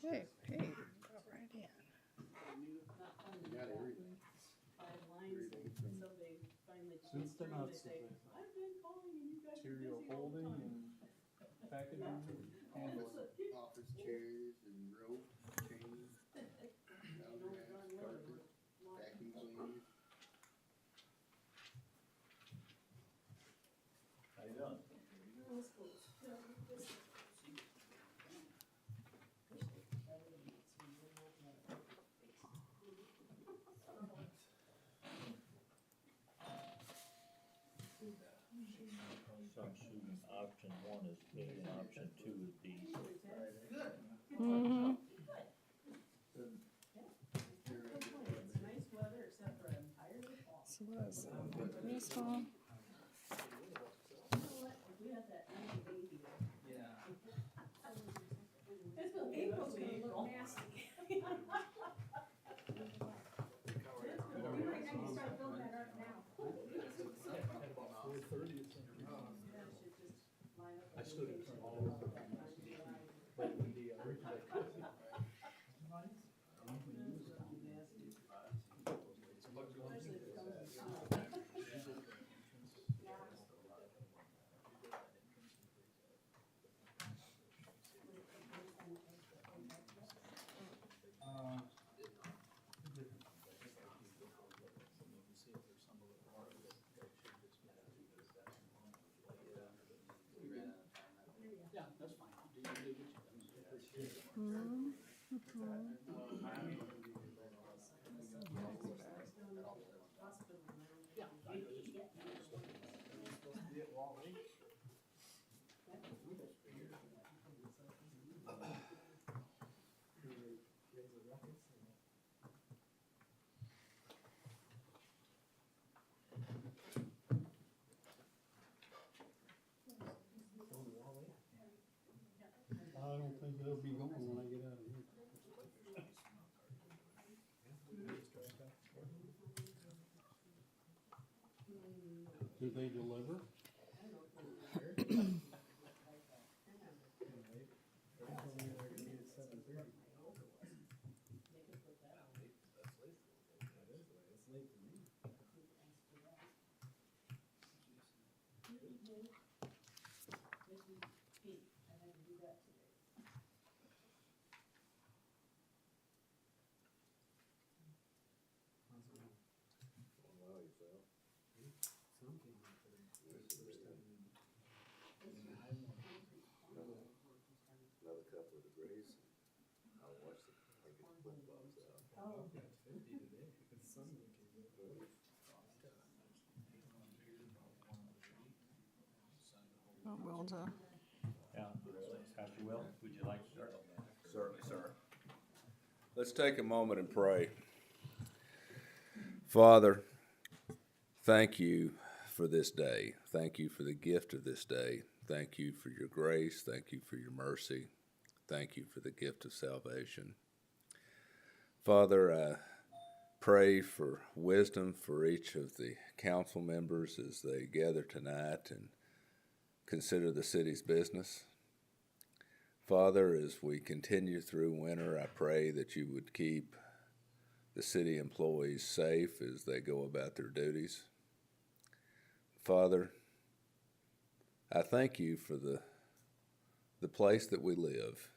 Okay, hey, go right in. Got everything. 5 lines, and so they finally Soup changed to through, nuts, they say, as they say. I've been calling and you guys are busy Material all the holding time. and packaging and handling. Office chairs and rope, chain, You know, grass, darn well they carpet, weren't vacuum cleaners. How you doing? So I'm assuming option 1 is A and option 2 is B. Mm-hmm. It's nice weather except for I'm tired of fall. So let's this one. You know what, if we had that new baby. Yeah. April's gonna look nasty. We might have to start building that art now. At about 4:30 or something. Yeah, it should just line up. I with stood in vacation front of all all of that them. time of year. But when the original. Especially if it comes with snow. Yeah, that's fine. Do you do what you do? Yeah. I know this. Supposed to be at Wally. I don't think they'll be going when I get out of here. Do they deliver? Another couple of degrees. I'll watch the, I get the flip flops out. Oh, well done. Yeah. Pastor Will, would you like to start? Certainly, sir. Let's take a moment and pray. Father, thank you for this day. Thank you for the gift of this day. Thank you for your grace. Thank you for your mercy. Thank you for the gift of salvation. Father, I pray for wisdom for each of the council members as they gather tonight and consider the city's business. Father, as we continue through winter, I pray that you would keep the city employees safe as they go about their duties. Father, I thank you for the place that we live.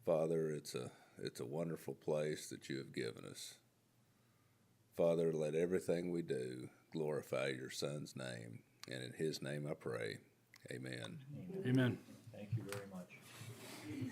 Father, it's a wonderful place that you have given us. Father, let everything we do glorify your Son's name, and in his name I pray. Amen. Amen. Thank you very much. Thank you.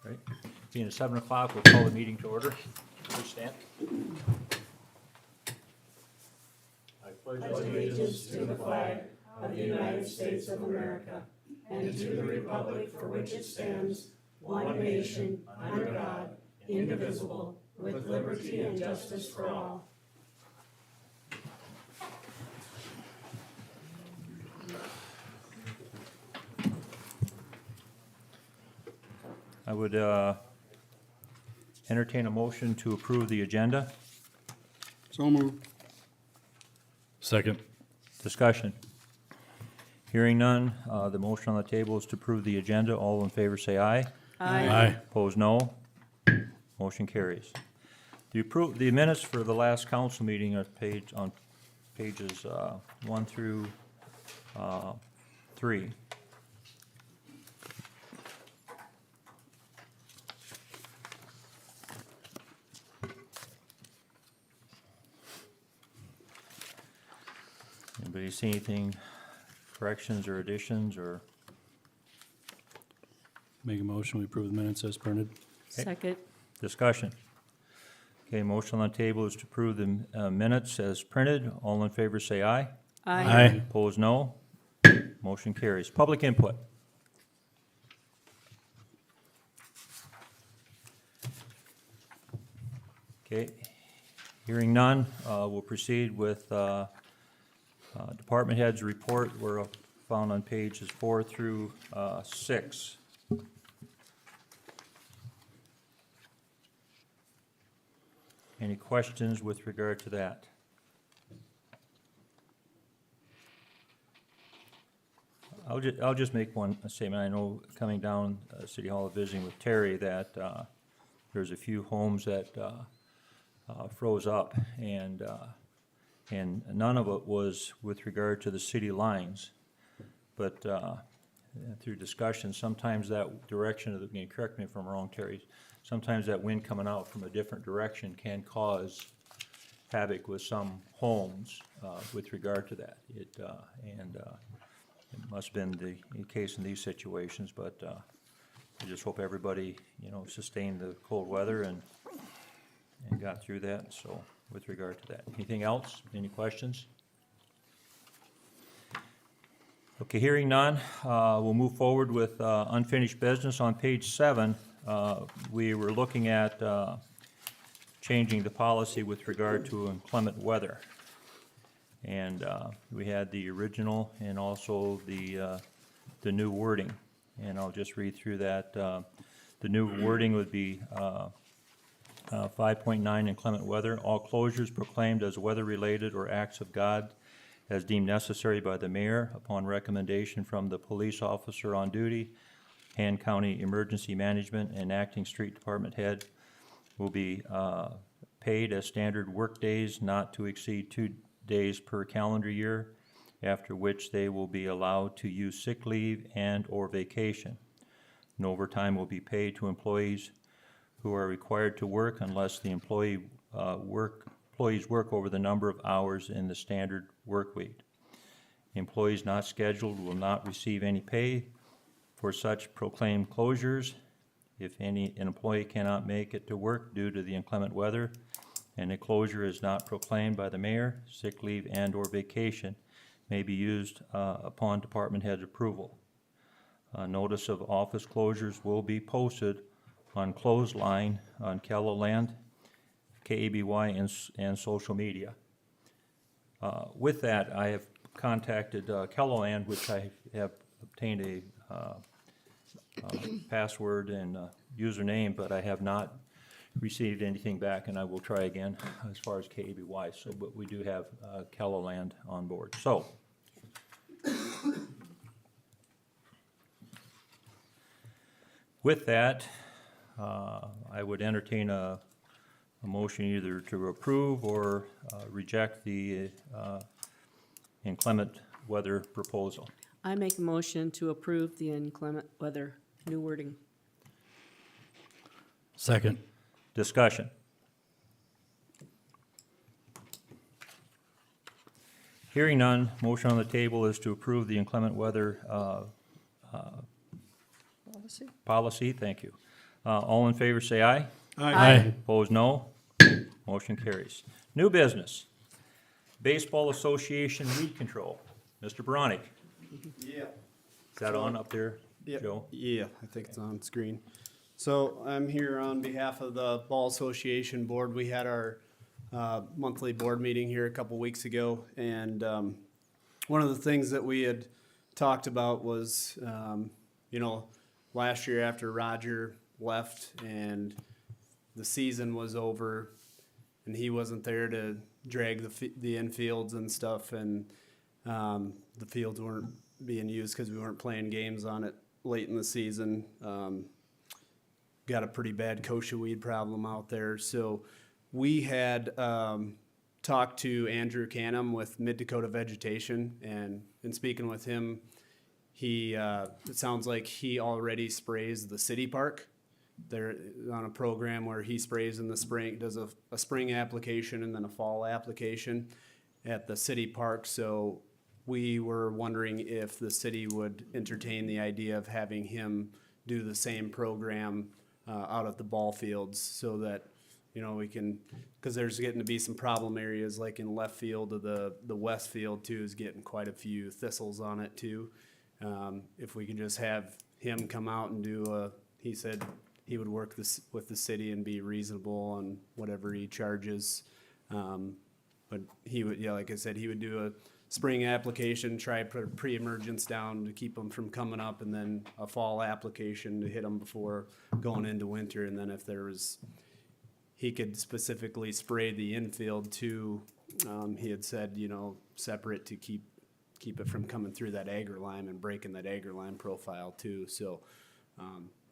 Right. Being at 7 o'clock, we'll call the meeting to order. Please stand. allegiance to the flag of the United States of America and to the republic for which it stands, one nation, under God, indivisible, with liberty and justice for all. I would entertain a motion to approve the agenda. So moved. Second. Discussion. Hearing none, the motion on the table is to approve the agenda. All in favor say aye. Aye. Opposed, no. Motion carries. The minutes for the last council meeting are on pages 1 through 3. Anybody see anything, corrections or additions or? Make a motion, we approve the minutes as printed. Second. Discussion. Okay, motion on the table is to approve the minutes as printed. All in favor say aye. Aye. Opposed, no. Motion carries. Public input. Okay, hearing none, we'll proceed with department heads' report. We're found on pages 4 through 6. Any questions with regard to that? I'll just make one statement. I know coming down City Hall visiting with Terry that there's a few homes that froze up, and none of it was with regard to the city lines. But through discussion, sometimes that direction of the, correct me if I'm wrong, Terry, sometimes that wind coming out from a different direction can cause havoc with some homes with regard to that. It must have been the case in these situations, but I just hope everybody, sustained the cold weather and got through that. So with regard to that, anything else? Any questions? Okay, hearing none, we'll move forward with unfinished business. On page 7, we were looking at changing the policy with regard to inclement weather. And we had the original and also the new wording. And I'll just read through that. The new wording would be 5.9 inclement weather. All closures proclaimed as weather-related or acts of God as deemed necessary by the mayor upon recommendation from the police officer on duty, Han County Emergency Management, and acting street department head will be paid as standard work days not to exceed 2 days per calendar year, after which they will be allowed to use sick leave and or vacation. No overtime will be paid to employees who are required to work unless the employees work over the number of hours in the standard work week. Employees not scheduled will not receive any pay for such proclaimed closures. If an employee cannot make it to work due to the inclement weather and a closure is not proclaimed by the mayor, sick leave and or vacation may be used upon department head approval. Notice of office closures will be posted on Clothesline on KELOLAND, KABY, and social media. With that, I have contacted KELOLAND, which I have obtained a password and username, but I have not received anything back, and I will try again as far as KABY. So, but we do have KELOLAND on board. So, with that, I would entertain a motion either to approve or reject the inclement weather proposal. I make a motion to approve the inclement weather new wording. Second. Discussion. Hearing none, motion on the table is to approve the inclement weather policy. Thank you. All in favor say aye. Aye. Opposed, no. Motion carries. New business. Baseball Association weed control. Mr. Bronick, Yeah. is that on up there, Joe? Yeah, I think it's on screen. So I'm here on behalf of the Ball Association Board. We had our monthly board meeting here a couple weeks ago, and one of the things that we had talked about was, last year after Roger left and the season was over, and he wasn't there to drag the infields and stuff, and the fields weren't being used because we weren't playing games on it late in the season. Got a pretty bad kochia weed problem out there. So we had talked to Andrew Canham with Mid Dakota Vegetation, and in speaking with him, he it sounds like he already sprays the city park. They're on a program where he sprays in the spring, does a spring application and then a fall application at the city park. So we were wondering if the city would entertain the idea of having him do the same program out at the ball fields, so that, we can, because there's getting to be some problem areas like in left field of the west field too is getting quite a few thistles on it too. If we could just have him come out and do he said he would work with the city and be reasonable on whatever he charges. But he would, like I said, he would do a spring application, try to put a pre-emergence down to keep them from coming up, and then a fall application to hit them before going into winter. And then if there was, he could specifically spray the infield too. He had said, separate to keep it from coming through that agar-lime and breaking that agar-lime profile too. So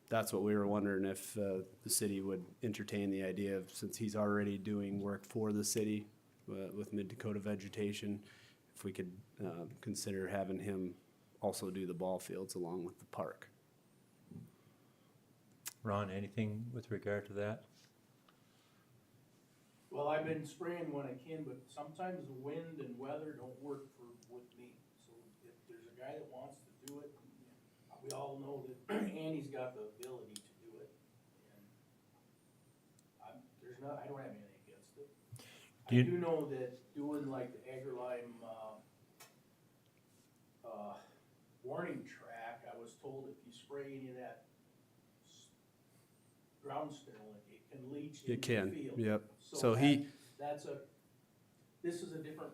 that's what we were wondering, if the city would entertain the idea of, since he's already doing work for the city with Mid Dakota Vegetation, if we could consider having him also do the ball fields along with the park. Ron, anything with regard to that? Well, I've been spraying when I can, but sometimes the wind and weather don't work with me. So if there's a guy that wants to do it, we all know that Andy's got the ability to do it. And I don't have anything against it. I do know that doing like the agar-lime warning track, I was told if you spray any of that ground sterilant, it can leach into the field. Yep. So this is a different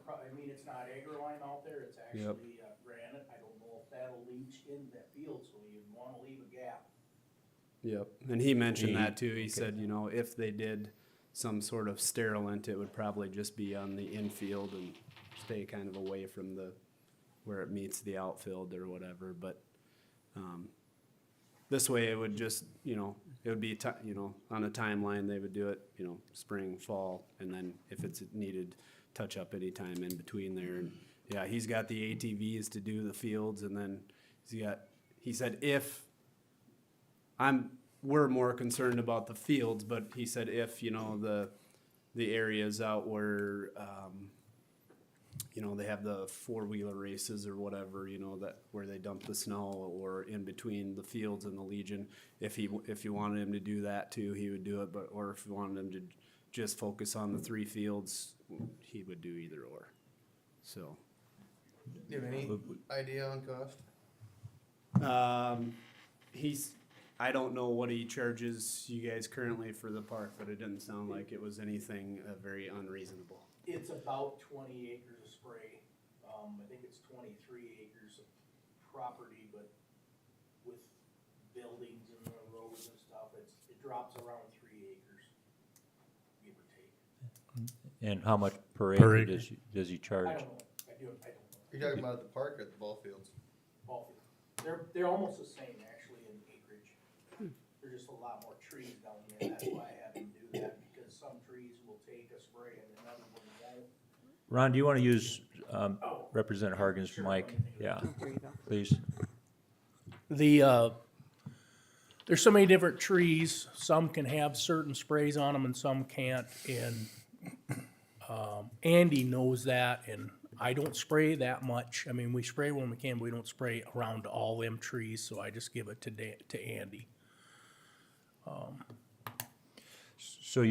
it's not agar-lime out there, it's actually granite. I don't know if that'll leach in that field, so you'd wanna leave a gap. Yep, and he mentioned that too. He said, if they did some sort of sterilant, it would probably just be on the infield and stay kind of away from where it meets the outfield or whatever. But this way it would just, it would be, on a timeline, they would do it, spring, fall, and then if it's needed, touch up any time in between there. And yeah, he's got the ATVs to do the fields, and then he said we're more concerned about the fields, but he said if, the areas out where, they have the 4-wheeler races or whatever, that where they dump the snow, or in between the fields and the Legion, if you wanted him to do that too, he would do it. Or if you wanted him to just focus on the 3 fields, he would do either or. So. Do you have any idea on cost? I don't know what he charges you guys currently for the park, but it didn't sound like it was anything very unreasonable. It's about 20 acres of spray. I think it's 23 acres of property, but with buildings and the roads and stuff, it drops around 3 acres, give or take. And how much per Per acre acre. does he charge? I don't know. I don't know. You're talking about at the park or at the ball fields? Ball field. They're almost the same actually in acreage. There's just a lot more trees down there. That's why I have them do that, because some trees will take a spray and another one won't. Ron, do you want to use Representative Hargan's Sure. mic? Yeah, There you go. please. There's so many different trees. Some can have certain sprays on them and some can't. And Andy knows that, and I don't spray that much. I mean, we spray when we can, but we don't spray around all them trees, so I just give it to Andy. So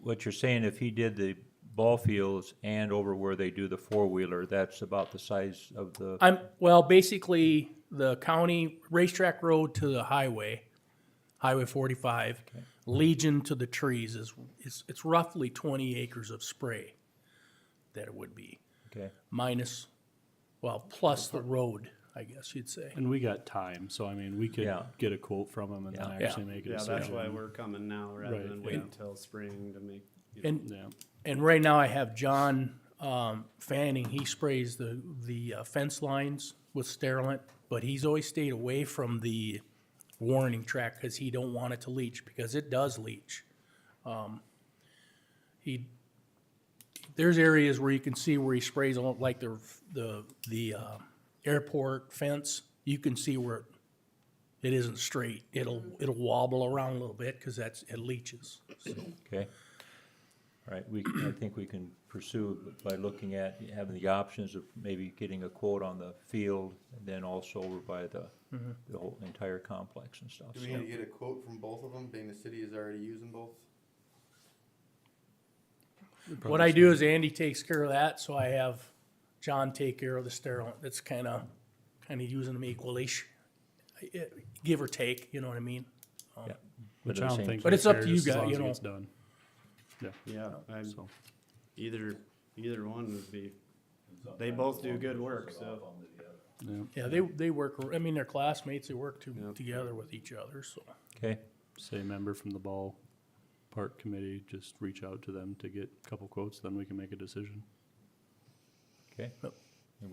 what you're saying, if he did the ball fields and over where they do the four-wheeler, that's about the size of the, Well, basically, the county racetrack road to the highway, Highway 45, Legion to the trees it's roughly 20 acres of spray that it would be, okay? minus, well, plus the road, I guess you'd say. And we got time, so I mean, we could Yeah. get a quote from them and then Yeah. actually make a Yeah, decision. that's why we're coming now rather Right, than wait yeah. until spring to make. You know. And, Yeah, and right now I have John Fanning, he sprays the fence lines with sterilant, but he's always stayed away from the warning track because he don't want it to leach, because it does leach. There's areas where you can see where he sprays on, like the airport fence, you can see where it isn't straight. It'll wobble around a little bit because it leaches. So, Okay. All right, I think we can pursue it by looking at having the options of maybe getting a quote on the field and then also over by the whole entire complex and stuff. Do we So, need to get a quote from both of them, being the city is already using both? what I do is Andy takes care of that, so I have John take care of the sterilant. It's kind of using them equally, give or take, you know what I mean? yeah. which But I at the don't same- think. But it's we up care, to you just as guys, long you as it know. gets done. Yeah, So, either one would be, they both do good work, so. yeah, Yeah, they work, I mean, they're classmates, they work Yep. together with each other, so. Okay, say a member from the ball park committee, just reach out to them to get a couple quotes, then we can make a decision. okay. Yep. And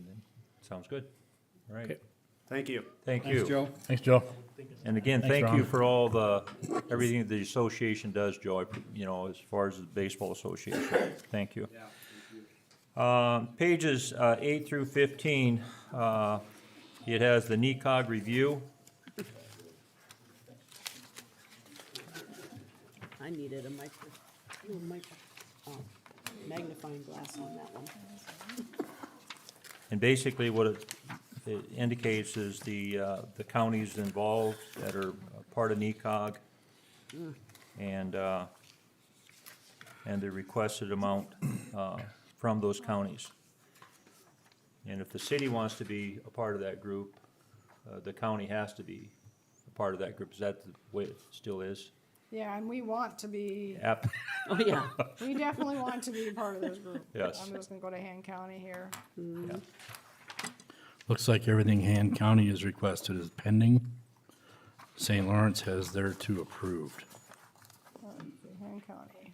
then, sounds good. All right. Okay. Thank you. Thank Thanks, you. Joe. Thanks, Joe. And again, Thanks, thank you Ron. for all everything the association does, Joe, as far as the baseball association. Thank you. Pages 8 through 15, it has the NECOG review. I needed a magnifying glass on that one. And basically what it indicates is the counties involved that are part of NECOG and the requested amount from those counties. And if the city wants to be a part of that group, the county has to be a part of that group. Is that the way it still is? Yeah, and we want to be, Oh, yeah. we definitely want to be a part of this group. Yes. I'm just gonna go to Han County here. Yeah. Looks like everything Han County has requested is pending. St. Lawrence has their two approved. Han County.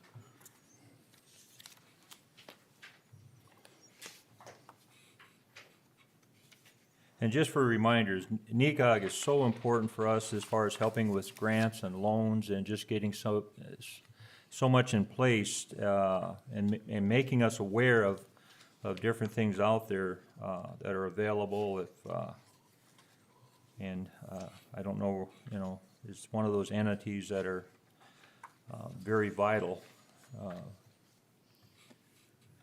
And just for reminders, NECOG is so important for us as far as helping with grants and loans and just getting so much in place and making us aware of different things out there that are available. I don't know, it's one of those entities that are very vital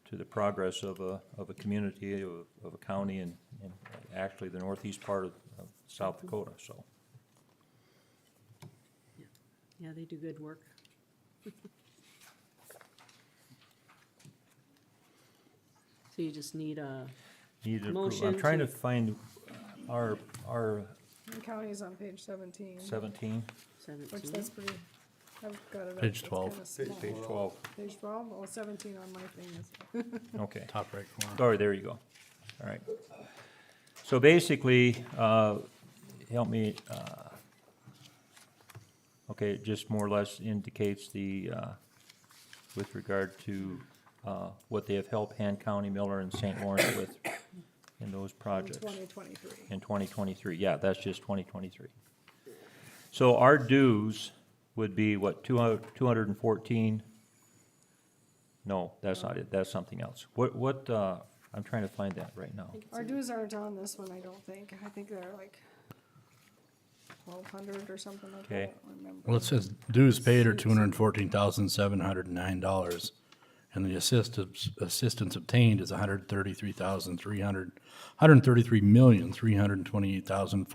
to the progress of a community, of a county, and actually the northeast part of South Dakota, so. Yeah, they do good work. So you just need a, Need to approve. Motion I'm trying to- to find our Han County is on page 17, 17, which 17. that's pretty, I've got it up. Page It's 12. kinda small. page 12. Page 12, oh, 17 on my thing is. Okay. Top right corner. Sorry, there you go. All right. So basically, help me, okay, it just more or less indicates with regard to what they have helped Han County, Miller, and St. Lawrence with in those projects. 2023. In 2023, yeah, that's just 2023. So our dues would be what, 214? No, that's not it, that's something else. What, I'm trying to find that right now. Our dues aren't on this one, I don't think. I think they're like 1,200 or something like that. I Okay. don't remember. Well, it says dues paid are $214,709, and the assistance obtained is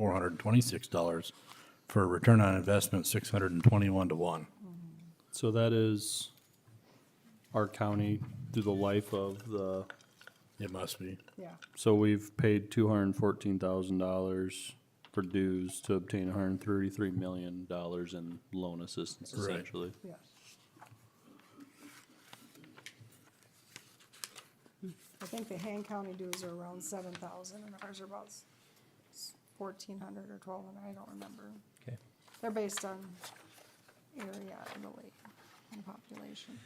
$133,328,426, for a return on investment 621 to 1. So that is our county through the life of the, It must be. Yeah, so we've paid $214,000 for dues to obtain $133 million in loan assistance Right. essentially. yeah. I think the Han County dues are around 7,000 and ours are about 1,400 or 1,200, I don't remember. Okay. They're based on area, I believe, and population.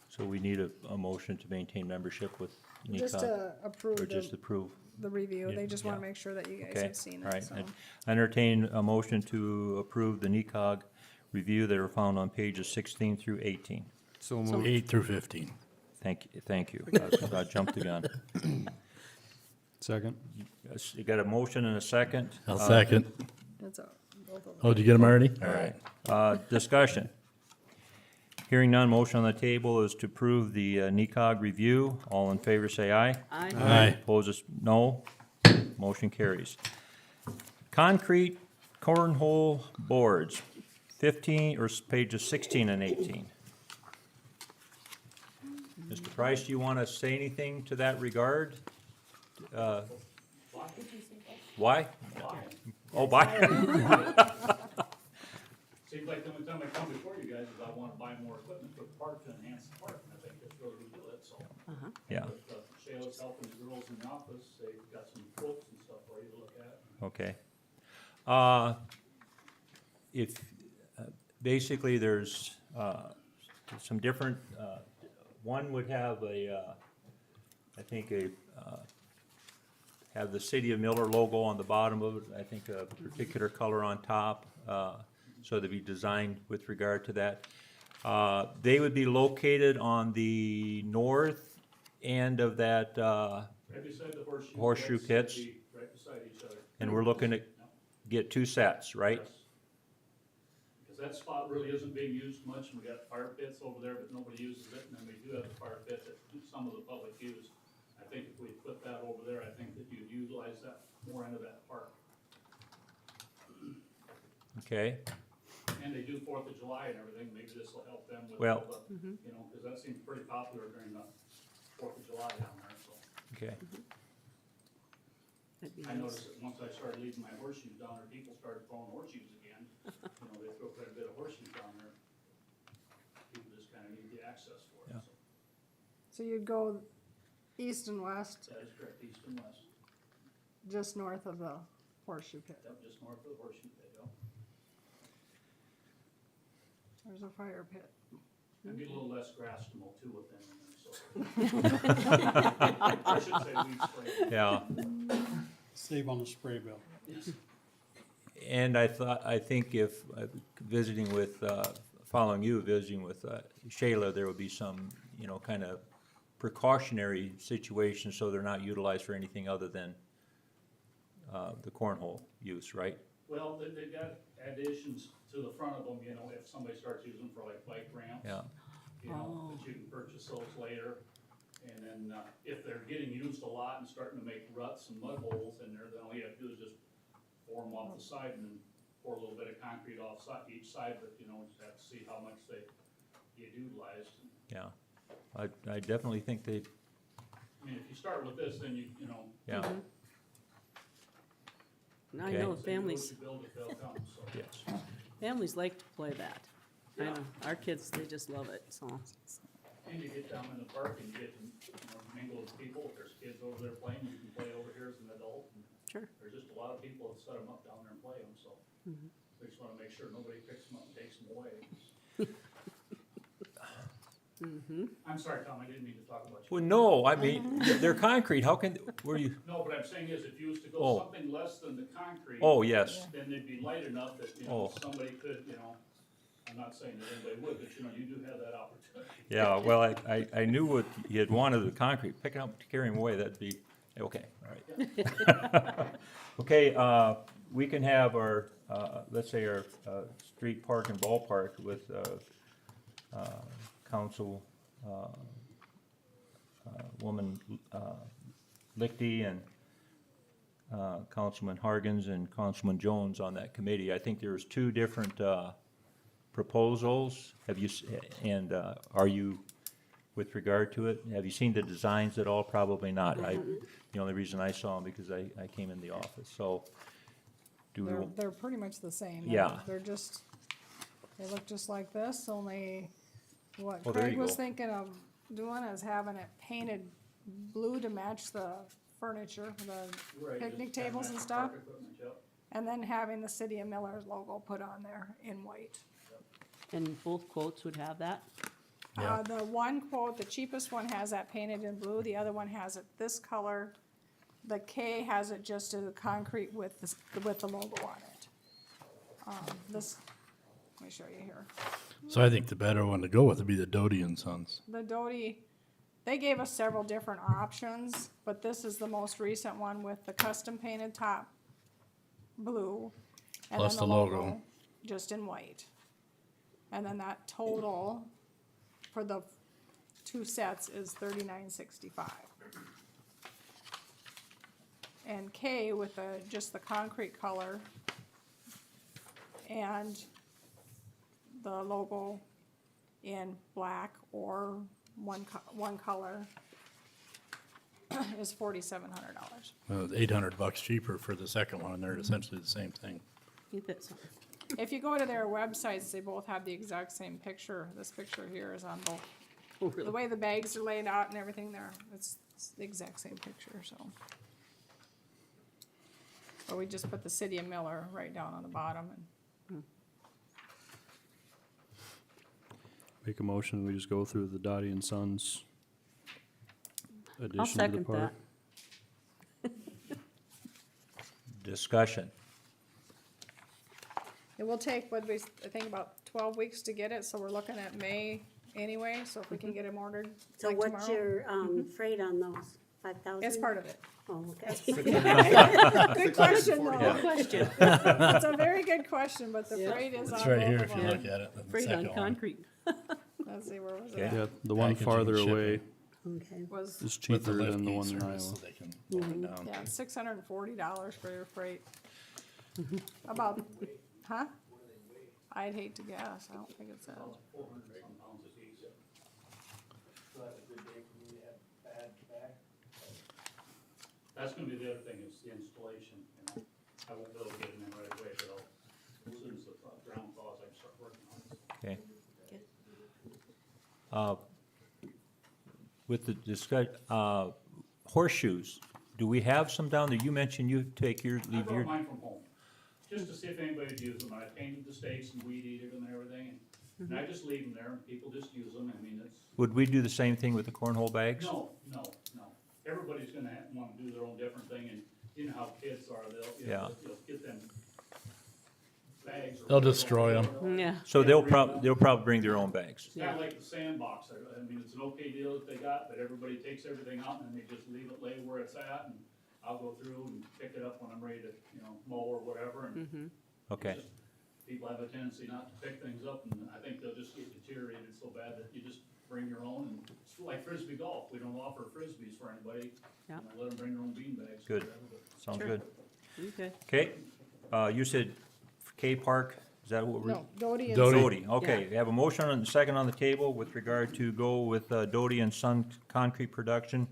So we need a motion to maintain membership with Just NECOG, to approve or just approve? the review, they just wanna Yeah. make sure that you guys Okay, have seen all it, right. so. I entertain a motion to approve the NECOG review that are found on pages 16 through 18. So moved. 8 through 15. Thank you. I jumped the gun. Second? Yes, you got a motion and a second? I'll second. It's a, both of them. Oh, did you get them already? All right. Discussion. Hearing none, motion on the table is to approve the NECOG review. All in favor, say aye. Aye. Opposes, no. Motion carries. Concrete cornhole boards, 15, or pages 16 and 18. Mr. Price, do you want to say anything to that regard? Why? Oh, why? Seems like the only time I come before you guys is I wanna buy more equipment for the park to enhance the park, and I think that's where we do it, so. Yeah, But, Shayla's helping the girls in the office, they've got some quotes and stuff for you to look at. okay. If, basically, there's some different, one would have I think have the City of Miller logo on the bottom of it, I think a particular color on top, so they'd be designed with regard to that. They would be located on the north end of that, Right beside the Horseshoe pits. Right beside each other. and we're looking to get 2 sets, right? Yes. Because that spot really isn't being used much, and we got fire pits over there, but nobody uses it, and then we do have a fire pit that some of the public use. I think if we put that over there, I think that you'd utilize that more into that park. Okay, And they do Fourth of July and everything, maybe this will help them with, Well- all the, you know, because that seems pretty popular during the Fourth of July down there, so. okay. I noticed that once I started leaving my horseshoes down there, people started throwing horseshoes again. You know, they throw quite a bit of horseshoes down there. People just kinda need the access for Yeah. it, so. So you'd go east and west, That is correct, east and west, just north of the horseshoe pit. yep, just north of the horseshoe pit, yep. There's a fire pit. There'd be a little less grass to mow too with them in there, so. I should say weed spray. Yeah, Save on the spray bill. Yes. and I think if visiting with, following you, visiting with Shayla, there would be some, kind of precautionary situations so they're not utilized for anything other than the cornhole use, right? Well, they've got additions to the front of them, you know, if somebody starts using them for like bike ramps. Yeah, You know, but you can purchase those later. And then, if they're getting used a lot and starting to make ruts and mud holes in there, then all you have to do is just pour them off the side and then pour a little bit of concrete off each side, but, you know, just have to see how much they get utilized. yeah. I definitely think they, I mean, if you start with this, then you know. yeah, I Okay. know so you families, build it, they'll come, so. yes. families like to play that. I Yeah. know, our kids, they just love it, so. And you get down in the park and you get to, mingle with people. If there's kids over there playing, you can play over here as an adult. And Sure. there's just a lot of people that set them up down there and play them, so. We just wanna make sure nobody picks them up and takes them away. I'm sorry, Tom, I didn't mean to talk about you. Well, no, I mean, they're concrete, how can, where do you, No, what I'm saying is if you was to Oh. go something less than the concrete. oh, yes, Then they'd be light enough that, you know, Oh. somebody could, you know, I'm not saying that anybody would, but you know, you do have that opportunity. yeah, well, I knew what you had wanted, the concrete, picking up, carrying away, that'd be, okay, all right. Okay, we can have our, let's say our, street park and ballpark with, woman, Lichty and Councilman Hargens and Councilman Jones on that committee. I think there's two different proposals. Have you, and are you, with regard to it, have you seen the designs at all? Probably not. The only reason I saw them because I came in the office, so. They're pretty much the same. Yeah. They're just, they look just like this, only what Well, there Craig you was go. thinking of doing is having it painted blue to match the furniture, the picnic tables and stuff. And then having the City of Miller's logo put on there in white. And both quotes would have that? The one quote, the cheapest one has that painted in blue, the other one has it this color. The K has it just as a concrete with the logo on it. This, let me show you here. So I think the better one to go with would be the Doty and Sons. The Doty, they gave us several different options, but this is the most recent one with the custom painted top blue. And Plus then the logo. just in white. And then that total for the two sets is $39.65. And K with just the concrete color and the logo in black or one color is $4,700. $800 cheaper for the second one, and they're essentially the same thing. You bet so. If you go to their websites, they both have the exact same picture. This picture here is on both. Oh, really? The way the bags are laid out and everything there, it's the exact same picture, so. But we just put the City of Miller right down on the bottom and Make a motion, we just go through the Dottie and Sons I'll addition to the second park. that. Discussion. it will take, I think about 12 weeks to get it, so we're looking at May anyway, so if we can get them ordered So like what's tomorrow. your, freight on those? 5,000? It's part of it. Oh, okay. Good question, though. Good question. It's a very good question, but the Yeah. freight is on It's right both here of if you them. look at it. the Freight second on one. concrete. Let's see, where was it Okay. at? Yeah, the one Packaging, farther shipping. away Okay. Was, is With the cheaper lift than the gate one in service, Iowa. so they can lower it down. yeah, it's $640 for your freight. About, huh? I'd hate to guess, I don't think it says. So that's a good day for me to have bad back. That's gonna be the other thing, is the installation, you know. I won't be able to get them in right away, but as soon as the ground thaws, I can start working on it. Okay. With the horseshoes, do we have some down there? You mentioned you take your, I leave brought your, mine from home, just to see if anybody'd use them. I painted the stakes and weed eated them and everything, and I just leave them there, and people just use them. I mean, it's, would we do the same thing with the cornhole bags? no. Everybody's gonna wanna do their own different thing, and you know how kids are, Yeah. they'll get them bags. or They'll whatever. destroy 'em. Yeah. So they'll probably bring their own bags. It's kinda like the sandbox, I mean, it's an okay deal that they got, but everybody takes everything out and then they just leave it lay where it's at, and I'll go through and pick it up when I'm ready to, mow or whatever, and Okay, it's just, people have a tendency not to pick things up, and I think they'll just get deteriorated so bad that you just bring your own, and it's like frisbee golf, we don't offer frisbees for anybody. Yeah. Let them bring their own bean bags. Good. whatever, but- sounds Sure. good. Okay. Okay, you said K Park, is that what we're? No, Doty and. Doty. Doty, okay, we have a motion and a second on the table with regard to go with Doty and Son Concrete Production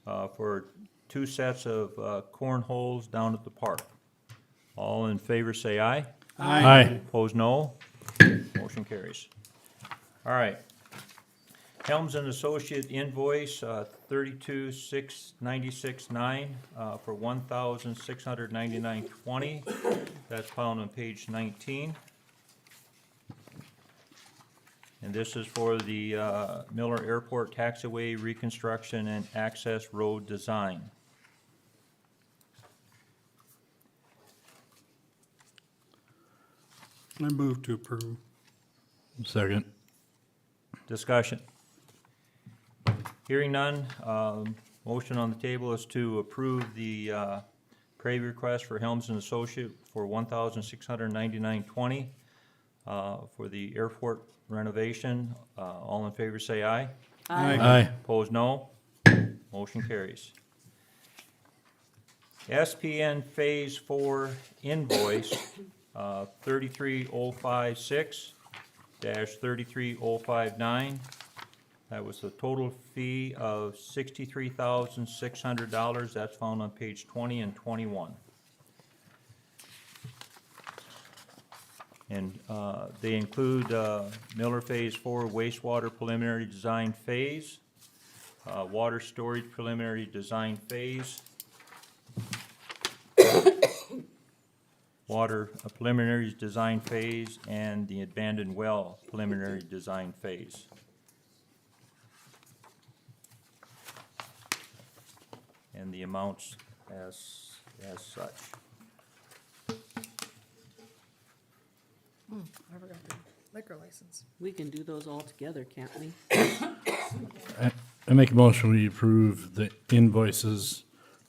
for 2 sets of cornholes down at the park. All in favor say aye. Aye. Opposed, no. Motion carries. All right. Helms and Associate invoice 32,696.9 for $1,699.20. That's found on page 19. And this is for the Miller Airport taxiway reconstruction and access road design. I move to approve. Second. Discussion. Hearing none, motion on the table is to approve the pay request for Helms and Associate for $1,699.20 for the airport renovation. All in favor say aye. Aye. Opposed, no. Motion carries. SPN Phase 4 invoice 33056-33059. That was a total fee of $63,600. That's found on page 20 and 21. And they include Miller Phase 4 wastewater preliminary design phase, water storage preliminary design phase, water preliminary design phase, and the abandoned well preliminary design phase. And the amounts as such. I forgot the liquor license. We can do those all together, can't we? I make a motion, we approve the invoices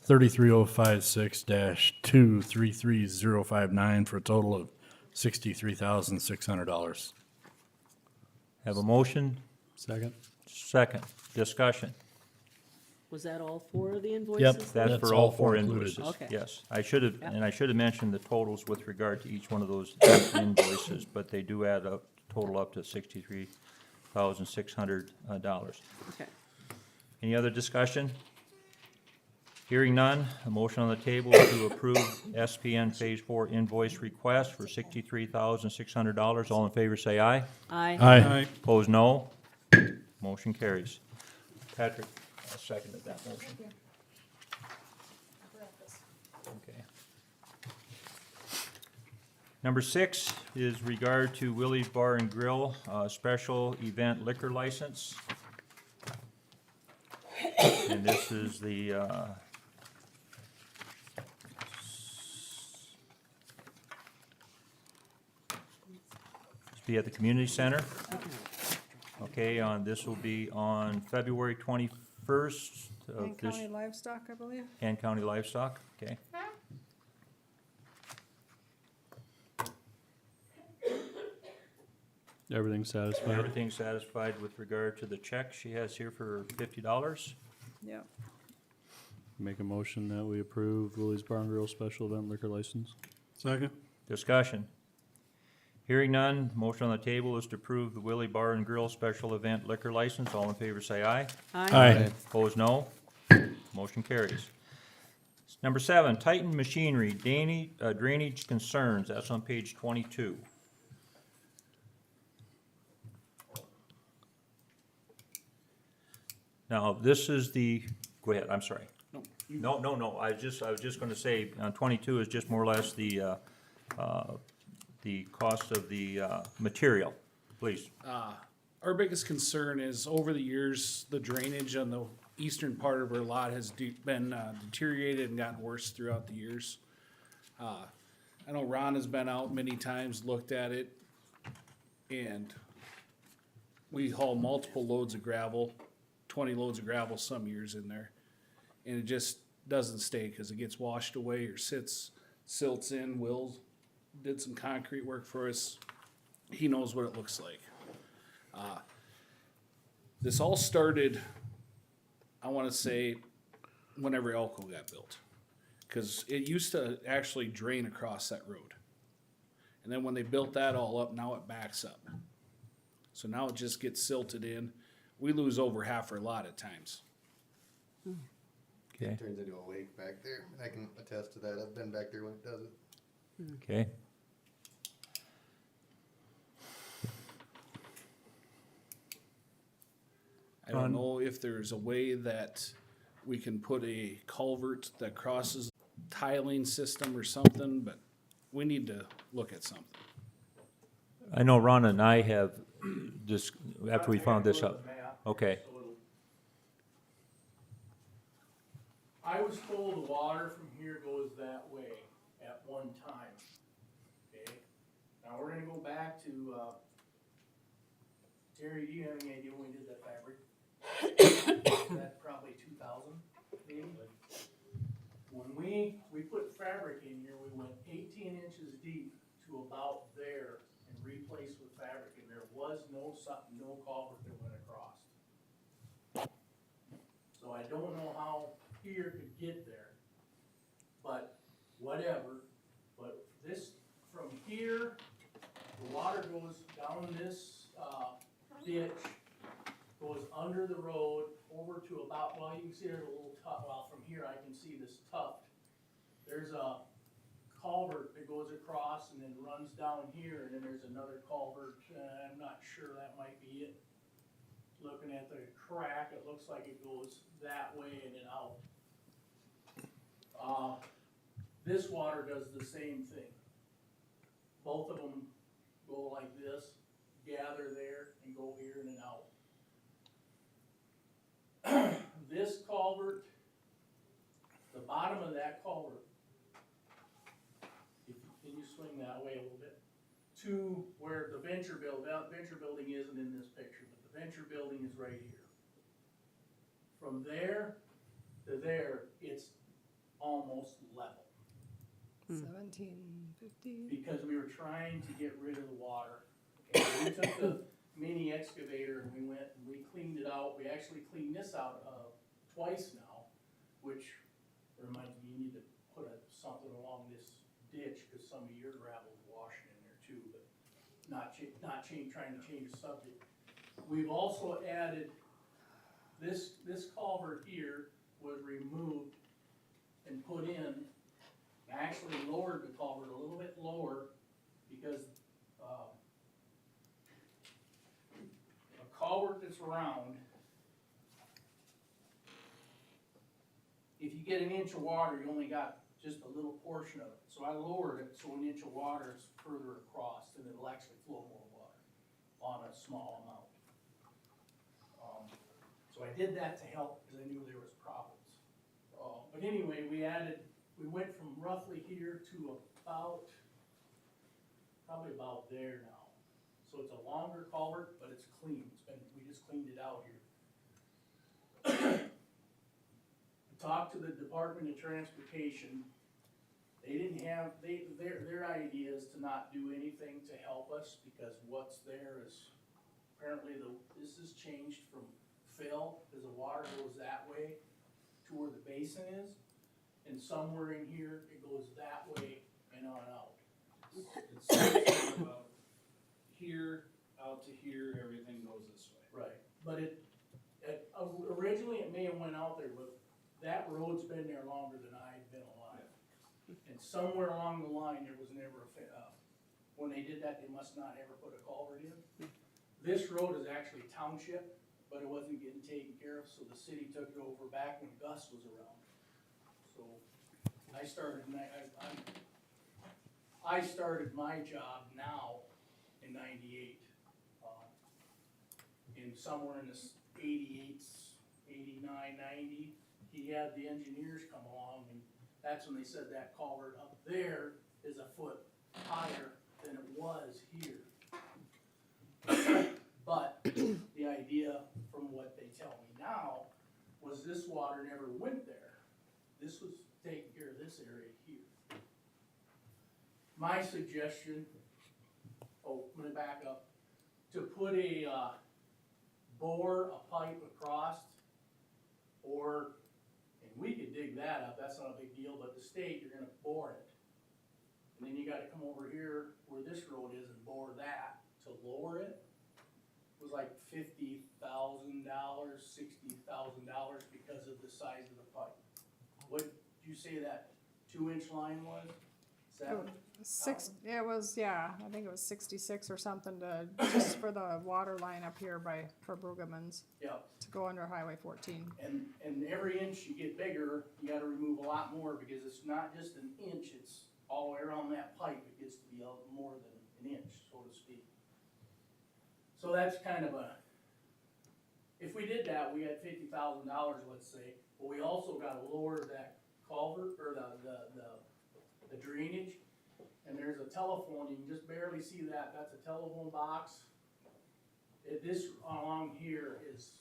33056-233059 for a total of $63,600. Have a motion? Second? Second. Discussion. Was that all four of the invoices? Yep. That's That's for all all four four included. invoices. Okay. Yes, I should have, Yep. and I should have mentioned the totals with regard to each one of those invoices, but they do add up, total up to $63,600. Okay. Any other discussion? Hearing none, a motion on the table to approve SPN Phase 4 invoice request for $63,600. All in favor, say aye. Aye. Opposed, no. Motion carries. Patrick, seconded that motion. Okay. Number 6 is regard to Willie's Bar and Grill, special event liquor license. And this is the, be at the community center. Okay, this will be on February 21st of And this, County Livestock, I believe. and County Livestock, okay. Everything satisfied? Everything satisfied with regard to the check she has here for $50? Yep. Make a motion that we approve Willie's Bar and Grill special event liquor license. Second. Discussion. Hearing none, motion on the table is to approve the Willie Bar and Grill special event liquor license. All in favor say aye. Aye. Opposed, no. Motion carries. Number 7, Titan Machinery, drainage concerns. That's on page 22. Now, this is the, go ahead, I'm sorry. No, I was just gonna say, 22 is just more or less the cost of the material. Please. Our biggest concern is over the years, the drainage on the eastern part of our lot has been deteriorated and gotten worse throughout the years. I know Ron has been out many times, looked at it, and we haul multiple loads of gravel, 20 loads of gravel some years in there. And it just doesn't stay because it gets washed away or silts in. Will did some concrete work for us. He knows what it looks like. This all started, I want to say, whenever Elko got built. Because it used to actually drain across that road. And then when they built that all up, now it backs up. So now it just gets silted in. We lose over half our lot at times. Okay, Turns into a lake back there. I can attest to that. I've been back there when it does it. okay. I don't know if there's a way that we can put a culvert that crosses tiling system or something, but we need to look at something. I know Ron and I have just, after we found this out. Okay, I was told the water from here goes that way at one time, okay? Now, we're gonna go back to, Terry, do you have any idea when we did that fabric? That probably 2000, maybe? When we put fabric in here, we went 18 inches deep to about there and replaced with fabric, and there was no culvert that went across. So I don't know how here could get there, but whatever, but this, from here, the water goes down this, ditch, goes under the road, over to about, well, you can see there's a little tuft, well, from here I can see this tuft. There's a culvert that goes across and then runs down here, and then there's another culvert, I'm not sure, that might be it. Looking at the crack, it looks like it goes that way and then out. This water does the same thing. Both of them go like this, gather there, and go here and then out. This culvert, the bottom of that culvert, can you swing that way a little bit? To where the venture building isn't in this picture, but the venture building is right here. From there to there, it's almost level. 1750. Because we were trying to get rid of the water. And we took the mini excavator and we went and we cleaned it out. We actually cleaned this out twice now, which reminds me, you need to put something along this ditch because some of your gravel's washing in there too, but trying to change the subject. We've also added, this culvert here was removed and put in. I actually lowered the culvert a little bit lower because a culvert that's round, if you get an inch of water, you only got just a little portion of it. So I lowered it so an inch of water is further across and it'll actually flow more water on a small amount. So I did that to help because I knew there was problems. But anyway, we went from roughly here to probably about there now. So it's a longer culvert, but it's clean. We just cleaned it out here. Talked to the Department of Transportation. They didn't have, their idea is to not do anything to help us because what's there is, apparently this has changed from fill, as the water goes that way to where the basin is. And somewhere in here, it goes that way and on out. It's about here, out to here, everything goes this way. Right, but originally it may have went out there, but that road's been there longer than I've been alive. And somewhere along the line, there was never when they did that, they must not ever put a culvert in. This road is actually township, but it wasn't getting taken care of, so the city took it over back when Gus was around. So I started my job now in '98. In somewhere in this 88, 89, 90, he had the engineers come along, and that's when they said that culvert up there is a foot higher than it was here. But the idea, from what they tell me now, was this water never went there. This was taking care of this area here. My suggestion, I'm gonna back up, to put bore a pipe across, and we could dig that up, that's not a big deal, but the state, you're gonna bore it. And then you gotta come over here where this road is and bore that to lower it. It was like $50,000, $60,000 because of the size of the pipe. What did you say that 2-inch line was? 7? It was, yeah, I think it was 66 or something just for the water line up here for Brueggemann's. Yeah. To go under Highway 14. And every inch you get bigger, you gotta remove a lot more because it's not just an inch, it's all the way around that pipe, it gets to be more than an inch, so to speak. So that's kind of if we did that, we had $50,000, let's say, but we also gotta lower that culvert, or the drainage, and there's a telephone, you can just barely see that, that's a telephone box. This along here is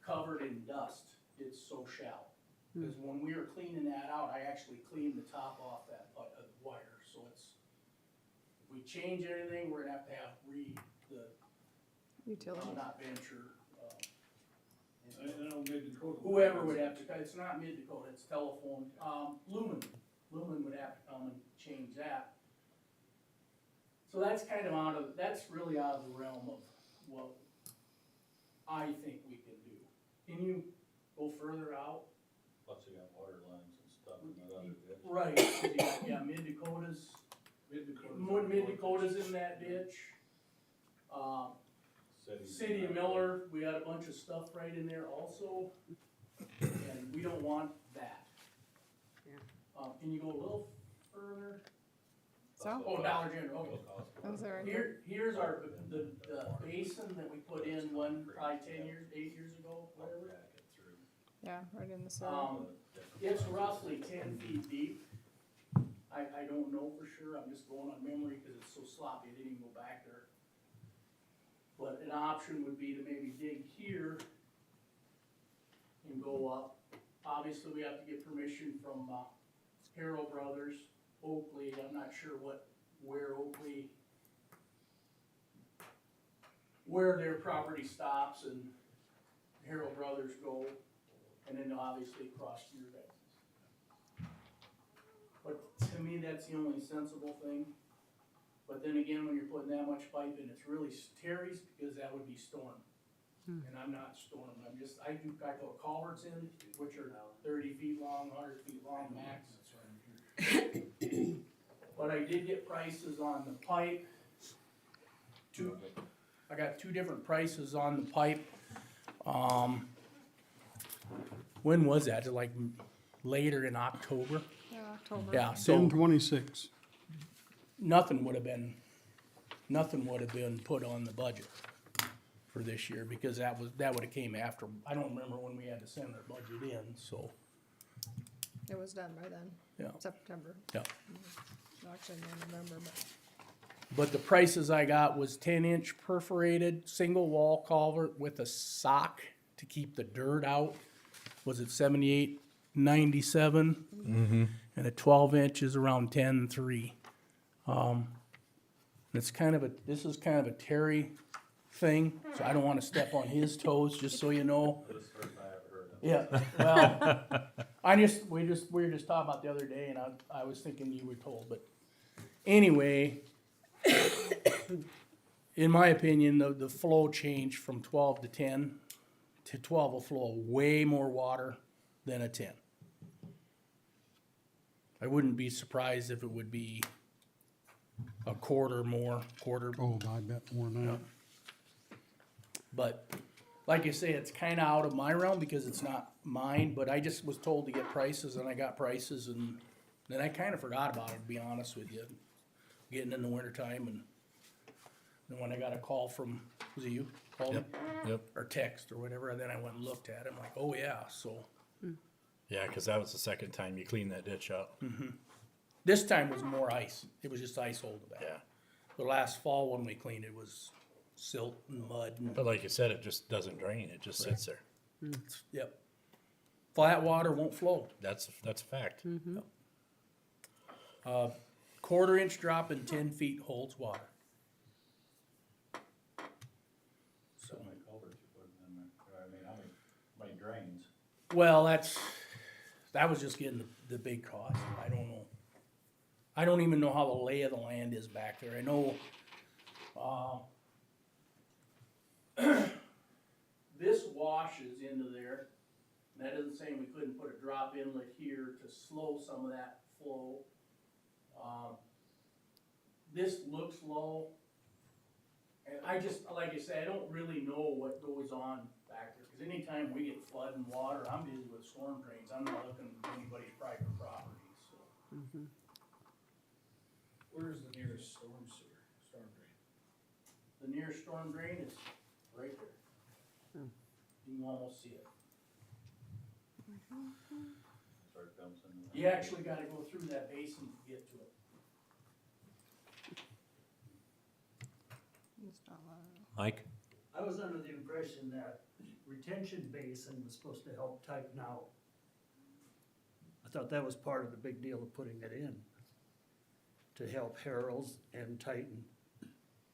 covered in dust, it's so shallow. Because when we were cleaning that out, I actually cleaned the top off that wire, so if we change anything, we're gonna have the Utility. not Venture, I know Mid Dakota. whoever would have to, it's not Mid Dakota, it's telephone, Lumen. Lumen would have to come and change that. So that's kind of that's really out of the realm of what I think we can do. Can you go further out? Plus you got water lines and stuff in that other ditch. Right, 'cause you got, yeah, Mid-Dakota's in that ditch. City of Miller, we got a bunch of stuff right in there also, and we don't want that. Can you go a little further? So, Oh, Dollar General, okay. those are, Here's the basin that we put in probably 8 years ago, whatever. yeah, right in the center. It's roughly 10 feet deep. I don't know for sure, I'm just going on memory because it's so sloppy, I didn't even go back there. But an option would be to maybe dig here and go up. Obviously, we have to get permission from Harrell Brothers, Oakley. I'm not sure where their property stops and Harrell Brothers go, and then obviously across to your guys'. But to me, that's the only sensible thing. But then again, when you're putting that much pipe in, it's really Terry's, because that would be storm. And I'm not storm, I put culverts in, which are 30 feet long, 100 feet long max. But I did get prices on the pipe. I got two different prices on the pipe. When was that? Like later in October? Yeah, October. Yeah, so 10/26. nothing would have been put on the budget for this year, because that would have came after. I don't remember when we had to send our budget in, so, It was done by then. Yeah. September, yeah. actually no November, but. But the prices I got was 10-inch perforated, single wall culvert with a sock to keep the dirt out. Was it $78.97? And a 12-inch is around 10.3. This is kind of a Terry thing, so I don't wanna step on his toes, just so you know. Yeah, well, we were just talking about the other day, and I was thinking you were told, but anyway, in my opinion, the flow changed from 12 to 10 to 12 will flow way more water than a 10. I wouldn't be surprised if it would be a quarter more. Oh, I bet more than that. But like you say, it's kinda out of my realm because it's not mine, but I just was told to get prices, and I got prices, and then I kinda forgot about it, to be honest with you. Getting in the wintertime, and then when I got a call from, was it you? Called me? Yep. Or text or whatever, and then I went and looked at it, I'm like, oh yeah, so. Yeah, cause that was the second time you cleaned that ditch out. This time was more ice, it was just ice hold of that. Yeah. The last fall when we cleaned it was silt and mud and. But like you said, it just doesn't drain, it just sits there. Yep. Flat water won't flow. That's a fact. Quarter-inch drop in 10 feet holds water. So many culverts you put in there, I mean, how many drains? Well, that was just getting the big cost. I don't know. I don't even know how the lay of the land is back there. I know, this washes into there. And that isn't saying we couldn't put a drop inlet here to slow some of that flow. This looks low. And I just, like I say, I don't really know what goes on back there. Cause anytime we get flood and water, I'm busy with storm drains. I'm not looking at anybody's private property, so. Where's the nearest storm drain? The nearest storm drain is right there. You can almost see it. Start dumps into that. You actually gotta go through that basin to get to it. Mike? I was under the impression that retention basin was supposed to help tighten out. I thought that was part of the big deal of putting it in, to help Harrell's and tighten.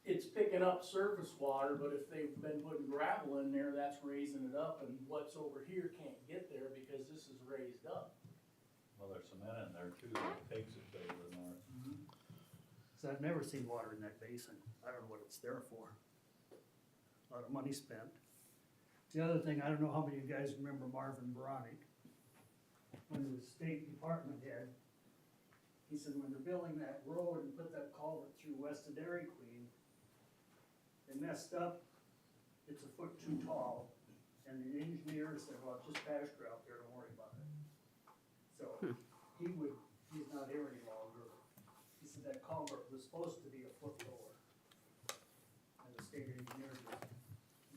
It's picking up surface water, but if they've been putting gravel in there, that's raising it up, and what's over here can't get there because this is raised up. Well, there's cement in there too, that takes it to the north. So I've never seen water in that basin. I don't know what it's there for. A lot of money spent. The other thing, I don't know how many of you guys remember Marvin Bronick. When he was state department head, he said when they're building that road and put that culvert through west of Dairy Queen, they messed up, it's a foot too tall. And the engineer said, well, it's just pasture out there, don't worry about it. So he's not here any longer. He said that culvert was supposed to be a foot lower. And the state engineer just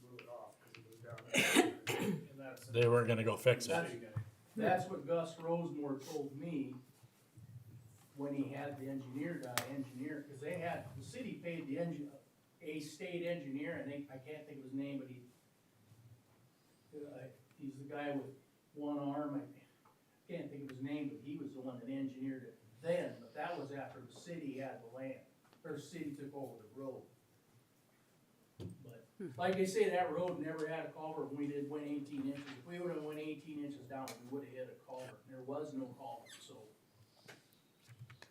blew it off because it was down there. And that's, They weren't gonna go fix it. That's what Gus Rosemore told me when he had the engineer guy engineer, cause they had, the city paid the a state engineer, I can't think of his name, but he's the guy with one arm, I can't think of his name, but he was the one that engineered it then, but that was after the city had the land, or the city took over the road. But, like they say, that road never had a culvert when we went 18 inches. If we would've went 18 inches down, we would've hit a culvert. There was no culvert, so.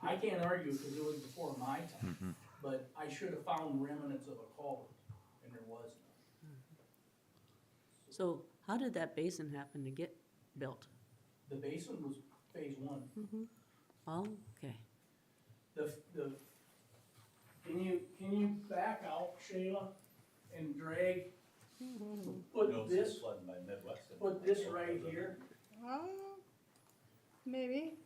I can't argue because it was before my time, but I should have found remnants of a culvert, and there was none. So how did that basin happen to get built? The basin was phase one. Oh, okay. Can you back out, Shayla, and drag, put this Flooding by Midwest. right here? Maybe.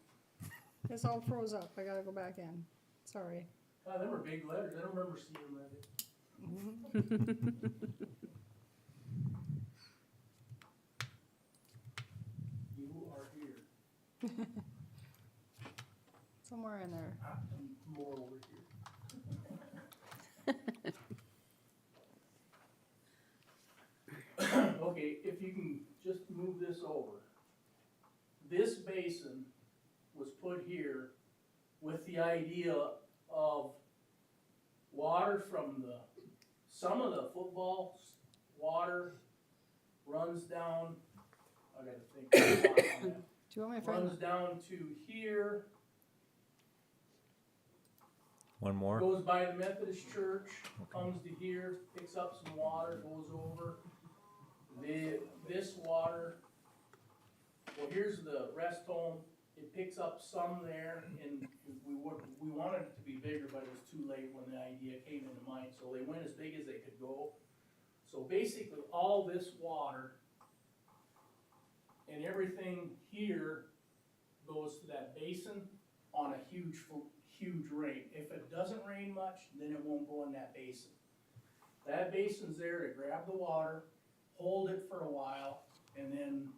It's all froze up. I gotta go back in. Sorry. God, them were big letters. I don't remember seeing them like it. You are here. Somewhere in there. I'm more over here. Okay, if you can just move this over. This basin was put here with the idea of water from some of the football water runs down, I gotta think. Do you want me to find Runs down to here, One more? goes by the Methodist church, comes to here, picks up some water, goes over. This water, well, here's the rest home, it picks up some there, and we wanted it to be bigger, but it was too late when the idea came into mind, so they went as big as they could go. So basically, all this water and everything here goes to that basin on a huge rain. If it doesn't rain much, then it won't go in that basin. That basin's there to grab the water, hold it for a while, and then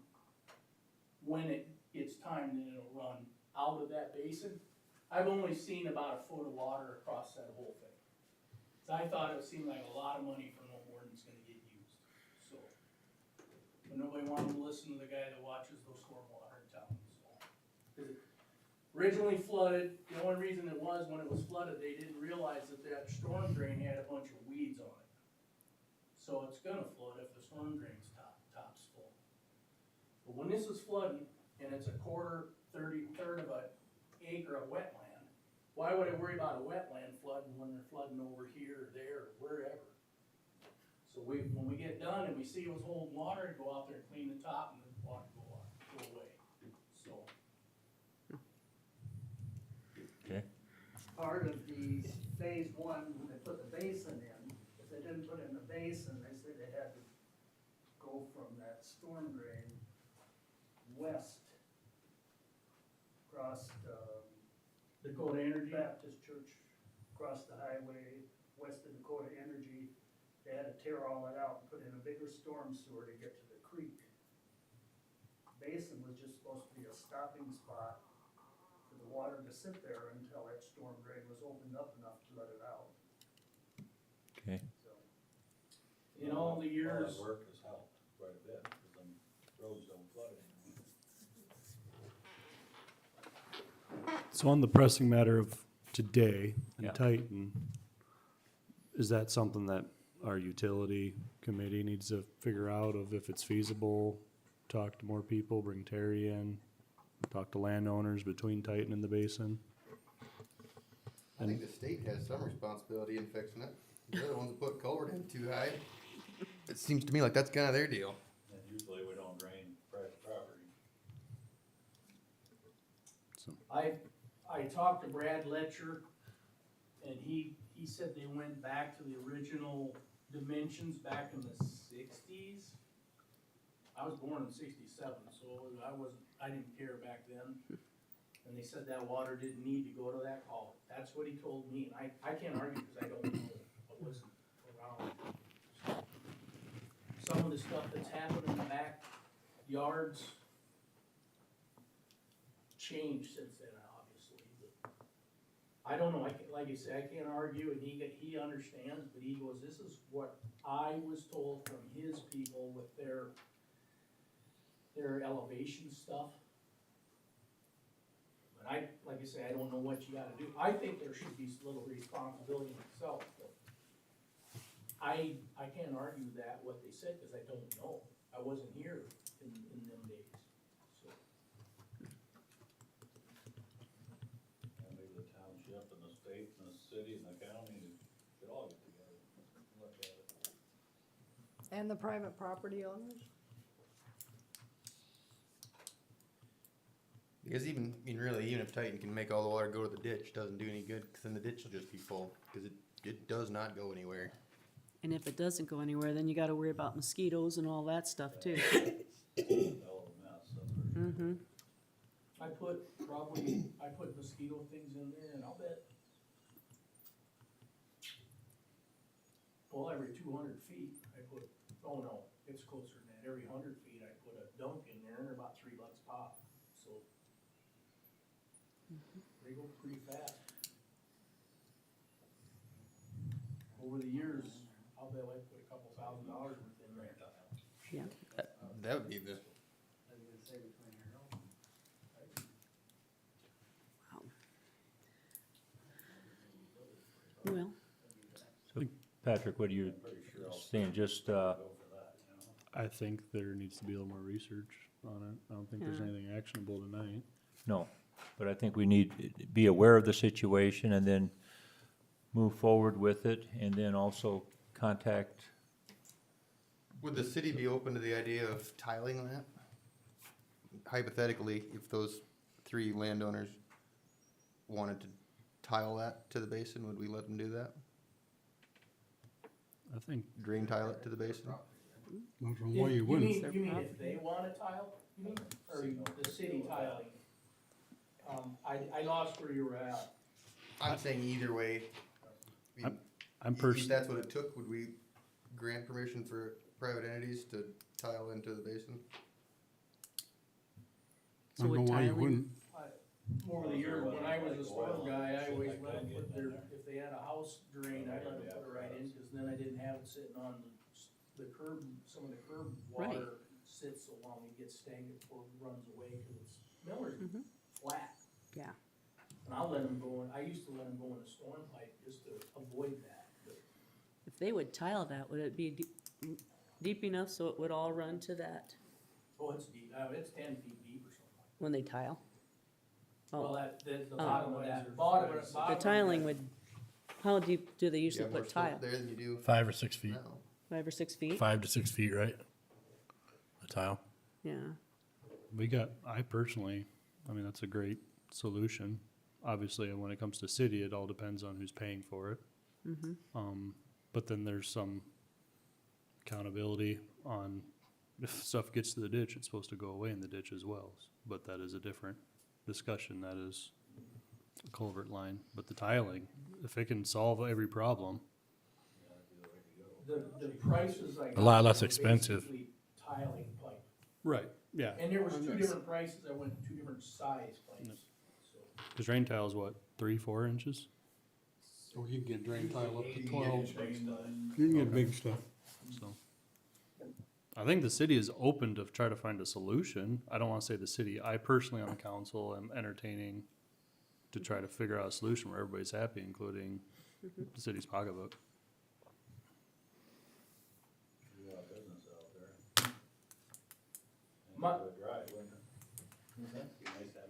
when it's time, then it'll run out of that basin. I've only seen about a foot of water across that whole thing. So I thought it seemed like a lot of money for no more than it's gonna get used, so. But nobody wanted to listen to the guy that watches those stormwater in town, so. 'Cause it originally flooded, the only reason it was, when it was flooded, they didn't realize that storm drain had a bunch of weeds on it. So it's gonna flood if the storm drain's top's full. But when this is flooding, and it's a third of an acre of wetland, why would I worry about a wetland flooding when they're flooding over here or there or wherever? So when we get done and we see it was holding water, go out there and clean the top and the water go away, so. Okay. part of the phase one, when they put the basin in, if they didn't put in the basin, they said they had to go from that storm drain west across, Dakota Energy. Baptist Church, across the highway, west of Dakota Energy. They had to tear all that out and put in a bigger storm sewer to get to the creek. Basin was just supposed to be a stopping spot for the water to sit there until that storm drain was opened up enough to let it out, Okay. so. In all the years, All that work has helped quite a bit, because them roads don't flood anymore. So on the pressing matter of today Yeah. and Titan, is that something that our utility committee needs to figure out of if it's feasible? Talk to more people, bring Terry in, talk to landowners between Titan and the basin. I think the state has some responsibility in fixing it. They're the ones that put culvert in too high. It seems to me like that's kind of their deal. And usually we don't drain private property. I talked to Brad Letcher, and he said they went back to the original dimensions back in the sixties. I was born in '67, so I didn't care back then. And they said that water didn't need to go to that culvert. That's what he told me, and I can't argue because I don't know. I wasn't around. Some of the stuff that's happened in the backyards changed since then, obviously, but I don't know, like I said, I can't argue, and he understands, but he goes, this is what I was told from his people with their elevation stuff. But like I say, I don't know what you gotta do. I think there should be a little responsibility myself, but I can't argue that, what they said, cause I don't know. I wasn't here in them days, so. And maybe the township and the state and the city and the county should all get together and look at it. And the private property owners? Because even if Titan can make all the water go to the ditch, it doesn't do any good, because then the ditch will just be full, because it does not go anywhere. And if it doesn't go anywhere, then you gotta worry about mosquitoes and all that stuff too. It's a hell of a mess up there. Mm-hmm. I put mosquito things in there, and I'll bet, well, every 200 feet, oh no, it's closer than that, every 100 feet, I put a dunk in there, and they're about $3 pop, so. They go pretty fast. Over the years, I'll bet I put a couple $1,000 worth in there. Yeah. That would be the, Well, So Patrick, what are you saying, just, I think there needs to be a little more research on it. I don't think there's Yeah. anything actionable tonight. no, but I think we need to be aware of the situation and then move forward with it, and then also contact, would the city be open to the idea of tiling that? Hypothetically, if those 3 landowners wanted to tile that to the basin, would we let them do that? I think, Drain tile it to the basin? Not from why you wouldn't. You mean if they want to tile, you mean, or the city tiling? I lost where you were at. I'm saying either way. I mean, I'm if that's what it took, would we grant permission for private entities to tile into the basin? so I don't would know why you tiling, wouldn't. Over the years, when I was a storm guy, I always let them put their, if they had a house drain, I let them put it right in, cause then I didn't have it sitting on the curb, some of the curb Right. water sits so long, it gets stagnant before it runs away, cause it's, Miller's flat. yeah. And I'll let them go in, I used to let them go in a storm pipe just to avoid that, but If they would tile that, would it be deep enough so it would all run to that oh, it's deep, it's 10 feet deep or something. when they tile? Well, Oh, the bottom of that, bottom of the that. tiling would, how deep do they You usually have more put slope tile? there than you do 5 or 6 feet. now. 5 or 6 feet? 5 to 6 feet, right? A tile. Yeah. I personally, I mean, that's a great solution. Obviously, when it comes to city, it all depends on who's paying for it. But then there's some accountability on, if stuff gets to the ditch, it's supposed to go away in the ditch as well. But that is a different discussion, that is a culvert line. But the tiling, if it can solve every problem, The prices I got. A lot less were expensive. basically tiling pipe. right, yeah. And there was 2 different prices, I went 2 different size pipes, so. Cause drain tile's what, 3-4 inches? Oh, you can get drain tile up to You 12. can get big stuff. You can get big stuff. So, I think the city is open to try to find a solution. I don't wanna say the city, I personally on the council am entertaining to try to figure out a solution where everybody's happy, including the city's pocketbook. There's a lot of business out there. And My- it would dry, wouldn't it? It'd be nice to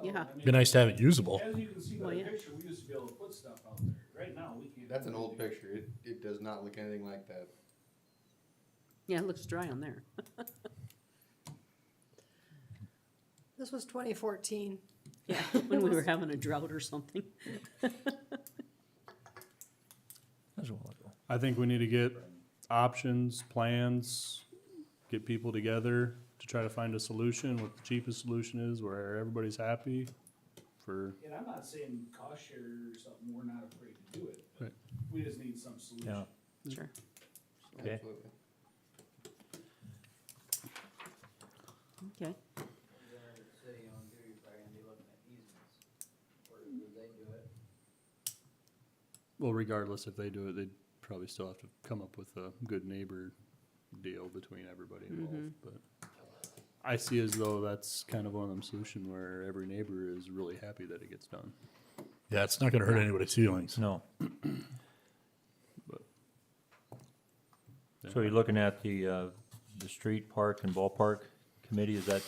Yeah. I mean, Be nice to have it usable. As you can see by Well, the yeah. picture, we used to be able to put stuff out there. Right now, we can't. That's an old picture. It does not look anything like that. Yeah, it looks dry on there. This was 2014. Yeah, when we were having a drought or something. That's a while ago. I think we need to get options, plans, get people together to try to find a solution, what the cheapest solution is, where everybody's happy for, And I'm not saying cost share or something, we're not afraid to do it, but Right. we just need some solution. Yeah. Sure. Okay. Absolutely. Okay. well, regardless if they do it, they'd probably still have to come up with a good neighbor deal between everybody involved, but I see as though that's kind of one of them solution where every neighbor is really happy that it gets done. Yeah, it's not gonna hurt anybody's feelings. No. But So you're looking at the street, park, and ballpark committee, is that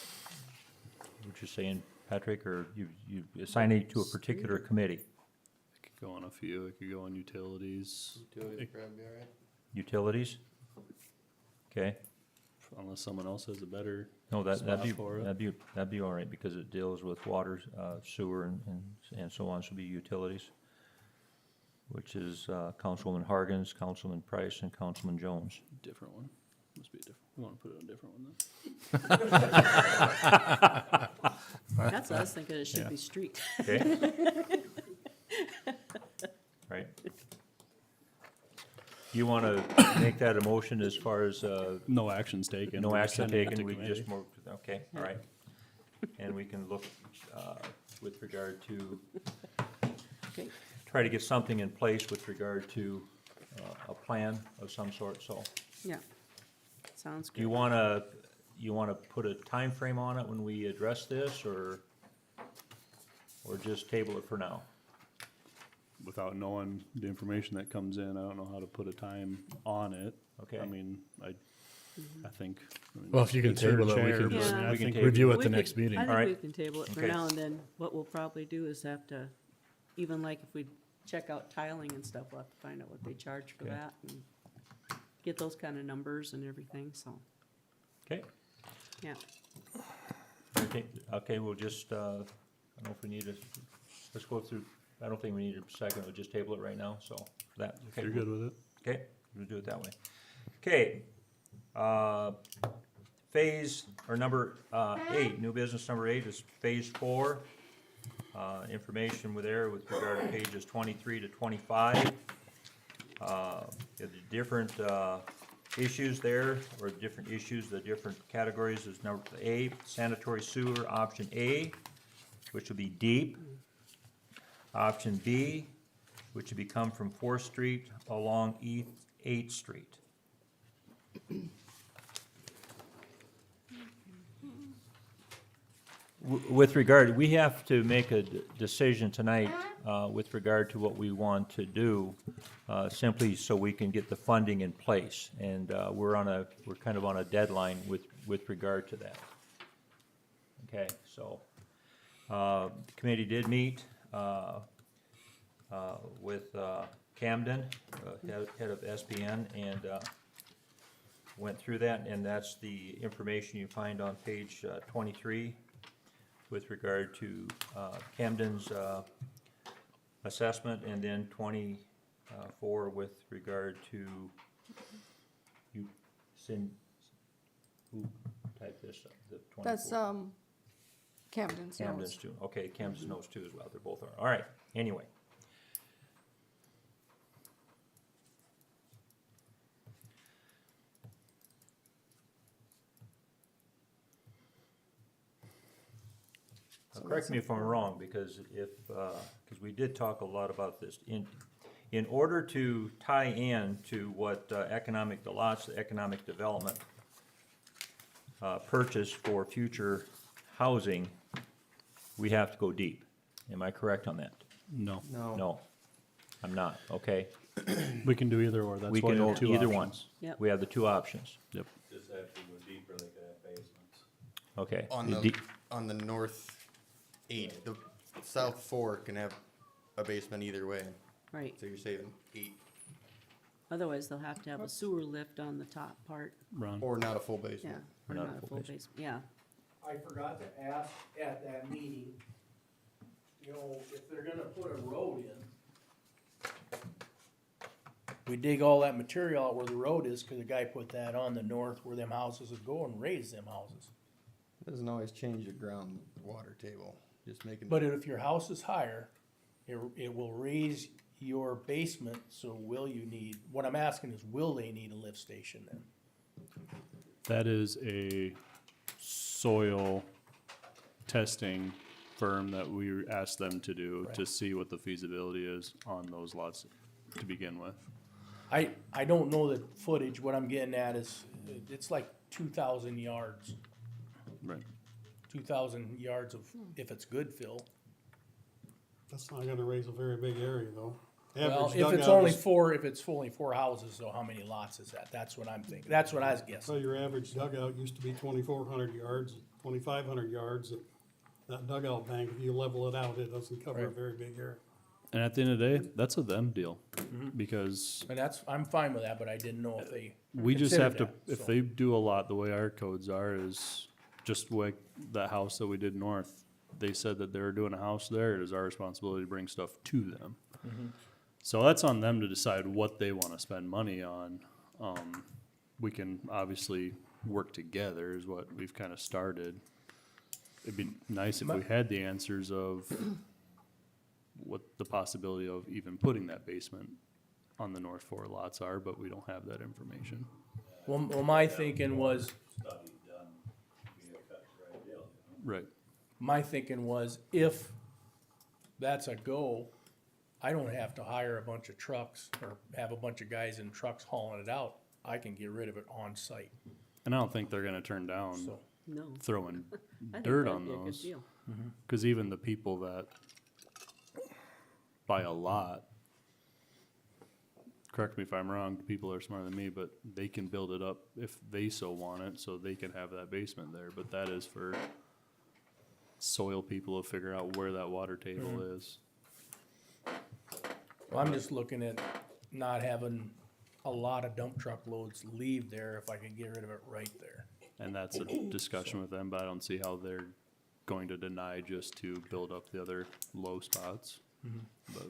what you're saying, Patrick, or you assign it to a particular committee? it could go on a few, it could go on utilities, Utilities probably be all right. Utilities? Okay, unless someone else has a better no, that'd spot be, for it. that'd be all right, because it deals with water, sewer, and so on, so it'd be utilities, which is Councilwoman Hargens, Councilman Price, and Councilman Jones. Different one. Must be a different, we wanna put it on a different one then. That's what I was thinking, it should Yeah. be street. Okay? Right. You want to make that a motion as far as, No actions taken. no we're just action sending it taken, to we committee. just moved, okay, all right. And we can look, with regard to, Okay. try to get something in place with regard to, a plan of some sort, so. Yeah. Sounds Do you good. wanna put a time frame on it when we address this, or just table it for now? Without knowing the information that comes in, I don't know how to put a time on it. Okay. I mean, I think. I mean, Well, if you can insert a table it, we chair, can but just I mean, I we can think table review it. at We the could- next meeting. I think Alright. we can table it for Okay. now, and then what we'll probably do is have to, even like if we check out tiling and stuff, we'll have to find out what they charge for Okay. that and get those kind of numbers and everything, so, Okay, yeah. okay, we'll just, I don't know if we need to, let's go through, I don't think we need a second, we'll just table it right now, so, for that, If okay. you're good with it. Okay, we'll do it that way. Okay, phase, or number, 8, new business number 8 is phase 4. Information with there with regard to pages 23 to 25. The different, issues there, or different issues, the different categories is number A, sanitary sewer, option A, which would be deep. Option B, which would become from 4th Street along 8th Street. With regard, we have to make a decision tonight with regard to what we want to do, simply so we can get the funding in place. And we're kind of on a deadline with regard to that. Okay, so, the committee did meet with Camden, head of SPN, and went through that, and that's the information you find on page 23 with regard to Camden's assessment, and then 24 with regard to, who typed this up, the 24? That's, Camden's Camden's notes. too, okay, Camden's knows too as well, they're both are, all right, anyway. Correct me if I'm wrong, because because we did talk a lot about this. In order to tie in to what the economic development purchase for future housing, we have to go deep. Am I correct on that? No, No, I'm not, okay? we can do either or. That's We why can you go have two either one. options. Yep. We have the two options, Yep. Just have to go deeper, they could have basements. okay. On The the, on the north 8. The south 4 can have a basement either way, Right. so you're saving 8, Otherwise, they'll have to have a sewer lift on the top part. Ron? or not a full Yeah, basement. or not a full basement, yeah. I forgot to ask at that meeting, you know, if they're gonna put a road in, we dig all that material out where the road is, cause the guy put that on the north where them houses would go and raise them houses. Doesn't always change the ground water table, just making. But if your house is higher, it will raise your basement, so will you need, what I'm asking is, will they need a lift station then? That is a soil testing firm that we asked them to do to see what the feasibility is on those lots to begin with. I don't know the footage, what I'm getting at is, it's like 2,000 yards, Right. 2,000 yards of, if it's good fill. That's not gonna raise a very big area, though. Well, Average if it's dugout only is- four, if it's only 4 houses, so how many lots is that? That's what I'm thinking, that's what I was guessing. So your average dugout used to be 2,400 yards, 2,500 yards. That dugout bank, if you level it out, it doesn't cover a Right. very big area. And at the end of the day, that's a them deal, because And that's, I'm fine with that, but I didn't know if they. we just have to, considered that, if so. they do a lot, the way our codes are is just like that house that we did north. They said that they were doing a house there, it is our responsibility to bring stuff to them. So that's on them to decide what they wanna spend money on. We can obviously work together is what we've kinda started. It'd be nice if we had the answers of what the possibility of even putting that basement on the north 4 lots are, but we don't have that information. Well, my thinking was, Study done, be a cut and dry deal, you know? Right. my thinking was, if that's a go, I don't have to hire a bunch of trucks or have a bunch of guys in trucks hauling it out. I can get rid of it on site, And I don't think they're gonna turn down so. No. throwing I think dirt that'd on be a good those. deal. Cause even the people that buy a lot, correct me if I'm wrong, people are smarter than me, but they can build it up if they so want it, so they can have that basement there, but that is for soil people to figure out where that water table is. Well, I'm just looking at not having a lot of dump truck loads leave there if I can get rid of it right there. And that's a discussion with them, but I don't see how they're going to deny just to build up the other low spots. But,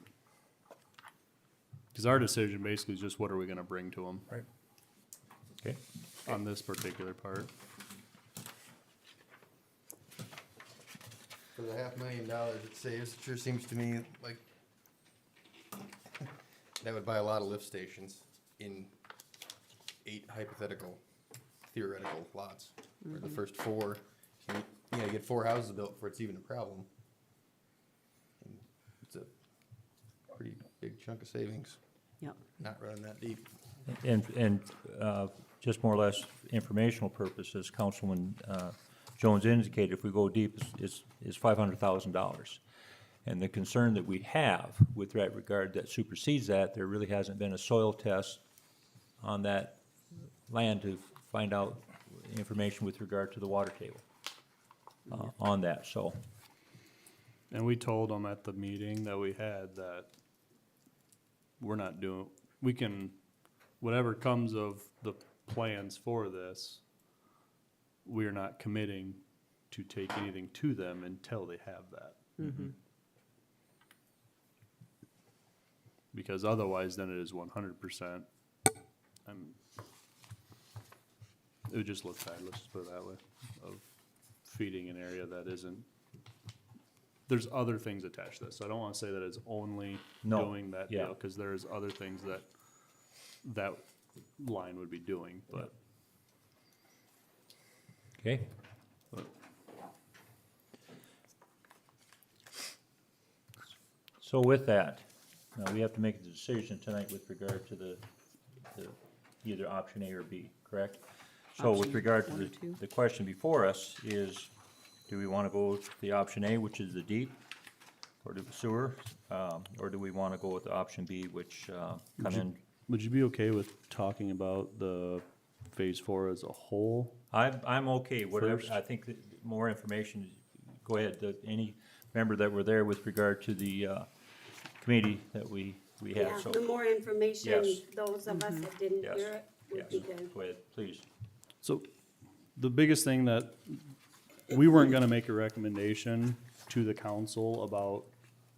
cause our decision basically is just what are we gonna bring to them? Right. Okay. On this particular part. For the $500,000 it saves, it sure seems to me like that would buy a lot of lift stations in 8 hypothetical, theoretical lots. Where the first 4, you gotta get 4 houses built before it's even a problem. And it's a pretty big chunk of savings, Yep. not running that deep. And just more or less informational purposes, Councilman Jones indicated if we go deep is $500,000. And the concern that we have with that regard that supersedes that, there really hasn't been a soil test on that land to find out information with regard to the water table on that, so. And we told them at the meeting that we had that we're not doing, we can, whatever comes of the plans for this, we're not committing to take anything to them until they have that. Because otherwise, then it is 100%. It would just look bad, let's just put it that way, of feeding an area that isn't. There's other things attached to this, so I don't wanna say that it's only No, doing that yeah. deal, cause there's other things that that line would be doing, but. Okay. So with that, now we have to make a decision tonight with regard to the either option A or B, correct? So with Option regard to 1 or 2. the question before us is, do we wanna go with the option A, which is the deep, or the sewer? Or do we wanna go with the option B, which, come in? Would you be okay with talking about the phase 4 as a whole? I'm okay, whatever, First. I think that more information, go ahead, any member that were there with regard to the committee that we Yeah, had, so. the more information, Yes. those of us that didn't Yes. hear it would Yes, be good. go ahead, please. So the biggest thing that, we weren't gonna make a recommendation to the council about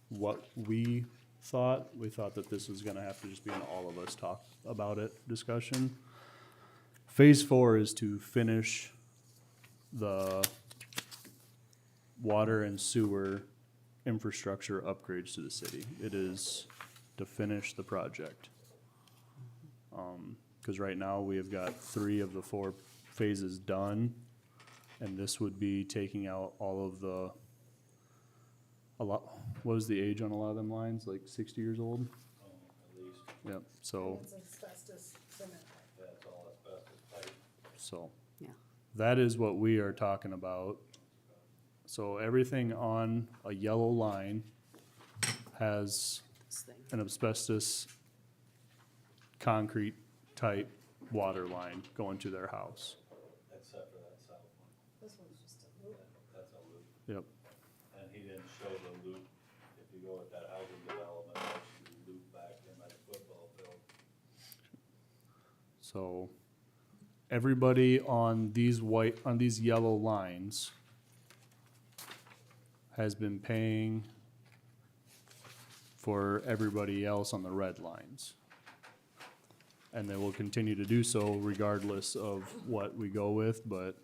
what we thought. We thought that this was gonna have to just be an all of us talk about it discussion. Phase 4 is to finish the water and sewer infrastructure upgrades to the city. It is to finish the project. Cause right now we have got 3 of the 4 phases done. And this would be taking out all of the, what was the age on a lot of them lines, like 60 years old? At least, Yep, so, It's asbestos cement. that's all asbestos pipe. so. Yeah. That is what we are talking about. So everything on a yellow line has This thing. an asbestos concrete type water line going to their house. Except for that south one. This one's just a loop. That's a loop. Yep, And he didn't show the loop. If you go with that housing development, that's the loop back in that football field. so everybody on these yellow lines has been paying for everybody else on the red lines. And they will continue to do so regardless of what we go with, but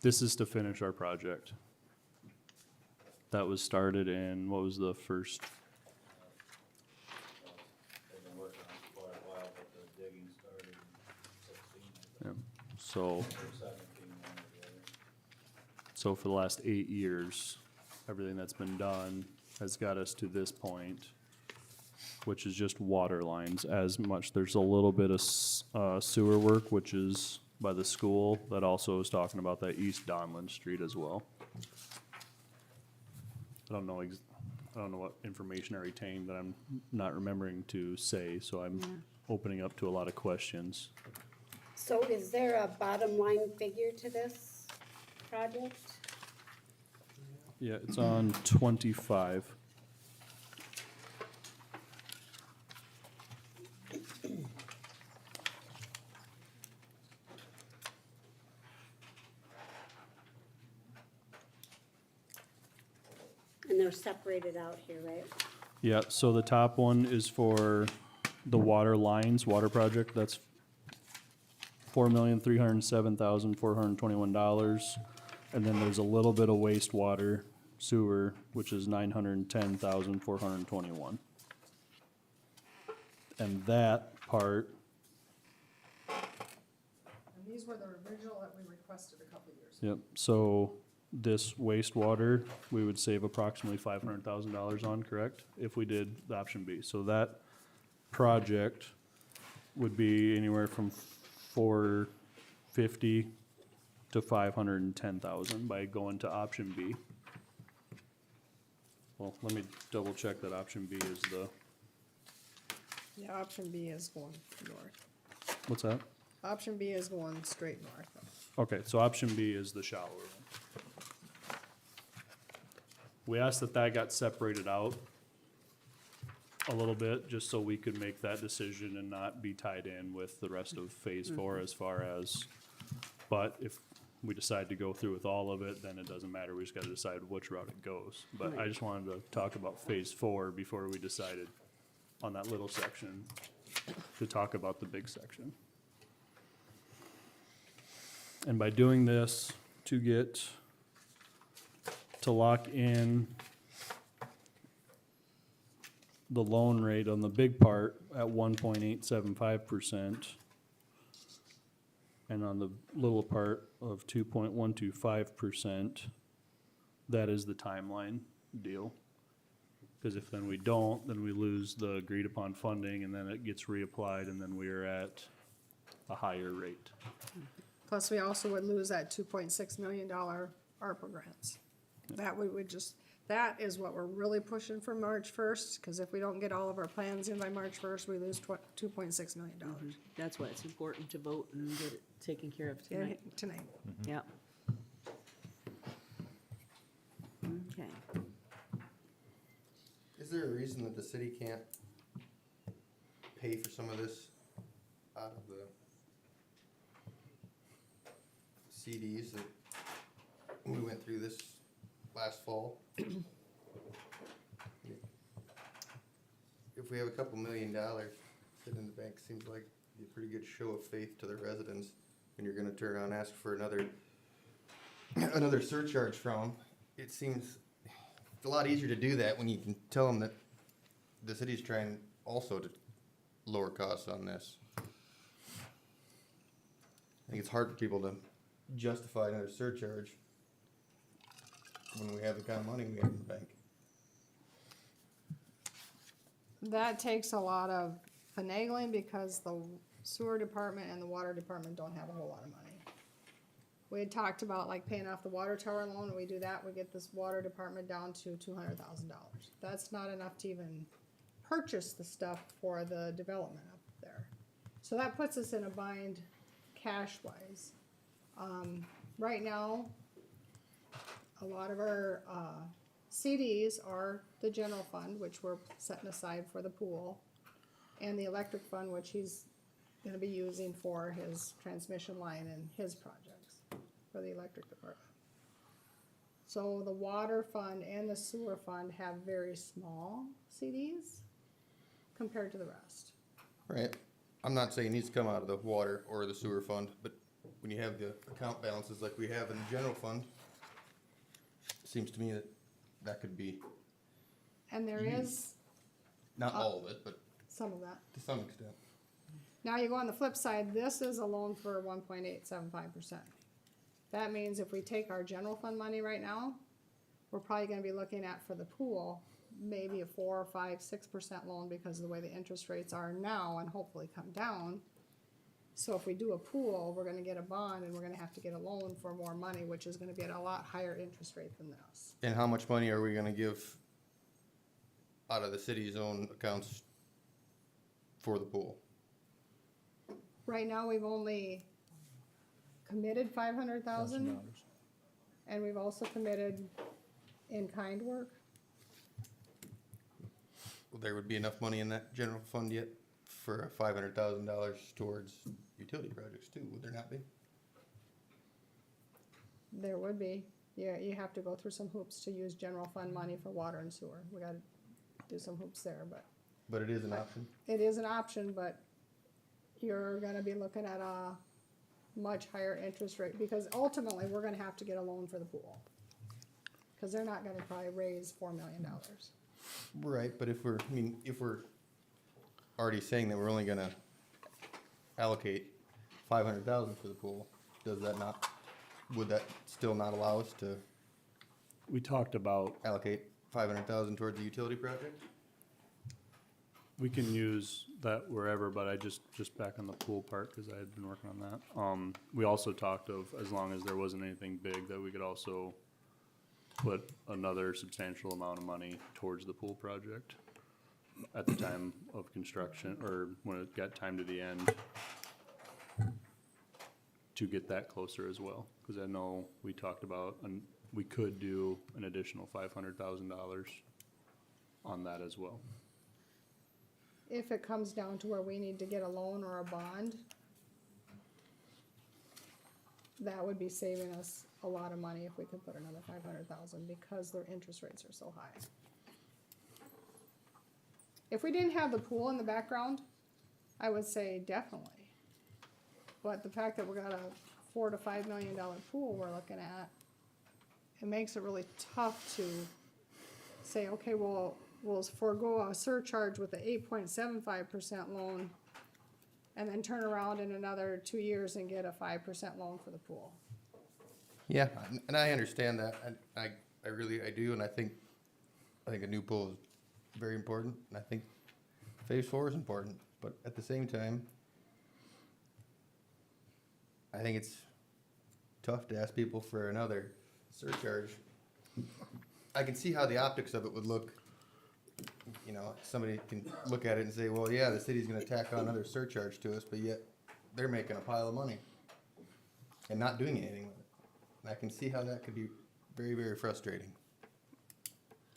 this is to finish our project. That was started in, what was the first, They've been working on it for quite a while, but the digging started in 16, I think, yeah, so, or 17, one or the other. so for the last 8 years, everything that's been done has got us to this point, which is just water lines as much. There's a little bit of sewer work, which is by the school, that also is talking about that East Donlin Street as well. I don't know what information I retained that I'm not remembering to say, so I'm opening up to a lot of questions. So is there a bottom line figure to this project? Yeah, it's on 25. And they're separated out here, right? Yeah, so the top one is for the water lines, water project, that's $4,307,421. And then there's a little bit of wastewater sewer, which is $910,421. And that part, And these were the original that we requested a couple years ago. yep, so this wastewater, we would save approximately $500,000 on, correct? If we did the option B. So that project would be anywhere from $450,000 to $510,000 by going to option B. Well, let me double check that option B is the, Yeah, option B is going north. what's that? Option B is going straight north. Okay, so option B is the shallower one. We asked that that got separated out a little bit, just so we could make that decision and not be tied in with the rest of phase 4 as far as, but if we decide to go through with all of it, then it doesn't matter, we just gotta decide which route it goes. But I just wanted to talk about phase 4 before we decided on that little section to talk about the big section. And by doing this, to lock in the loan rate on the big part at 1.875%, and on the little part of 2.125%, that is the timeline deal. Because if then we don't, then we lose the agreed upon funding, and then it gets reapplied, and then we are at a higher rate. Plus, we also would lose that $2.6 million ARPA grants. That we would just, that is what we're really pushing for March 1st, because if we don't get all of our plans in by March 1st, we lose $2.6 million. That's why it's important to vote and get it taken care of Yeah, tonight. tonight. Yeah. Is there a reason that the city can't pay for some of this out of the CDs that we went through this last fall? If we have a couple $1 million sitting in the bank, seems like a pretty good show of faith to the residents when you're gonna turn around and ask for another surcharge from them. It seems it's a lot easier to do that when you can tell them that the city's trying also to lower costs on this. I think it's hard for people to justify another surcharge when we have the kind of money we have in the bank. That takes a lot of finagling because the sewer department and the water department don't have a whole lot of money. We had talked about like paying off the water tower loan. When we do that, we get this water department down to $200,000. That's not enough to even purchase the stuff for the development up there. So that puts us in a bind cash-wise. Right now, a lot of our CDs are the general fund, which we're setting aside for the pool, and the electric fund, which he's gonna be using for his transmission line and his projects for the electric department. So the water fund and the sewer fund have very small CDs compared to the rest. Right. I'm not saying it needs to come out of the water or the sewer fund, but when you have the account balances like we have in the general fund, it seems to me that that could be, And there is not all of it, but some of that. to some extent. Now you go on the flip side, this is a loan for 1.875%. That means if we take our general fund money right now, we're probably gonna be looking at for the pool, maybe a 4 or 5, 6% loan because of the way the interest rates are now and hopefully come down. So if we do a pool, we're gonna get a bond and we're gonna have to get a loan for more money, which is gonna be at a lot higher interest rate than this. And how much money are we gonna give out of the city's own accounts for the pool? Right now, we've only committed $500,000, and we've also committed in-kind work. Well, there would be enough money in that general fund yet for $500,000 towards utility projects too, would there not be? There would be. Yeah, you have to go through some hoops to use general fund money for water and sewer. We gotta do some hoops there, but But it is an option. it is an option, but you're gonna be looking at a much higher interest rate, because ultimately, we're gonna have to get a loan for the pool. Cause they're not gonna probably raise $4 million. Right, but if we're already saying that we're only gonna allocate 500,000 for the pool, would that still not allow us to We talked about, allocate 500,000 towards the utility project? we can use that wherever, but I just back on the pool part, cause I had been working on that. We also talked of, as long as there wasn't anything big, that we could also put another substantial amount of money towards the pool project at the time of construction, or when it got time to the end, to get that closer as well. Cause I know we talked about, and we could do an additional $500,000 on that as well. If it comes down to where we need to get a loan or a bond, that would be saving us a lot of money if we could put another 500,000 because their interest rates are so high. If we didn't have the pool in the background, I would say definitely. But the fact that we got a $4 to $5 million pool we're looking at, it makes it really tough to say, okay, well, we'll forego a surcharge with the 8.75% loan and then turn around in another 2 years and get a 5% loan for the pool. Yeah, and I understand that, and I really do, and I think a new pool is very important, and I think phase 4 is important, but at the same time, I think it's tough to ask people for another surcharge. I can see how the optics of it would look. You know, somebody can look at it and say, well, yeah, the city's gonna tack on another surcharge to us, but yet they're making a pile of money and not doing anything with it. And I can see how that could be very, very frustrating.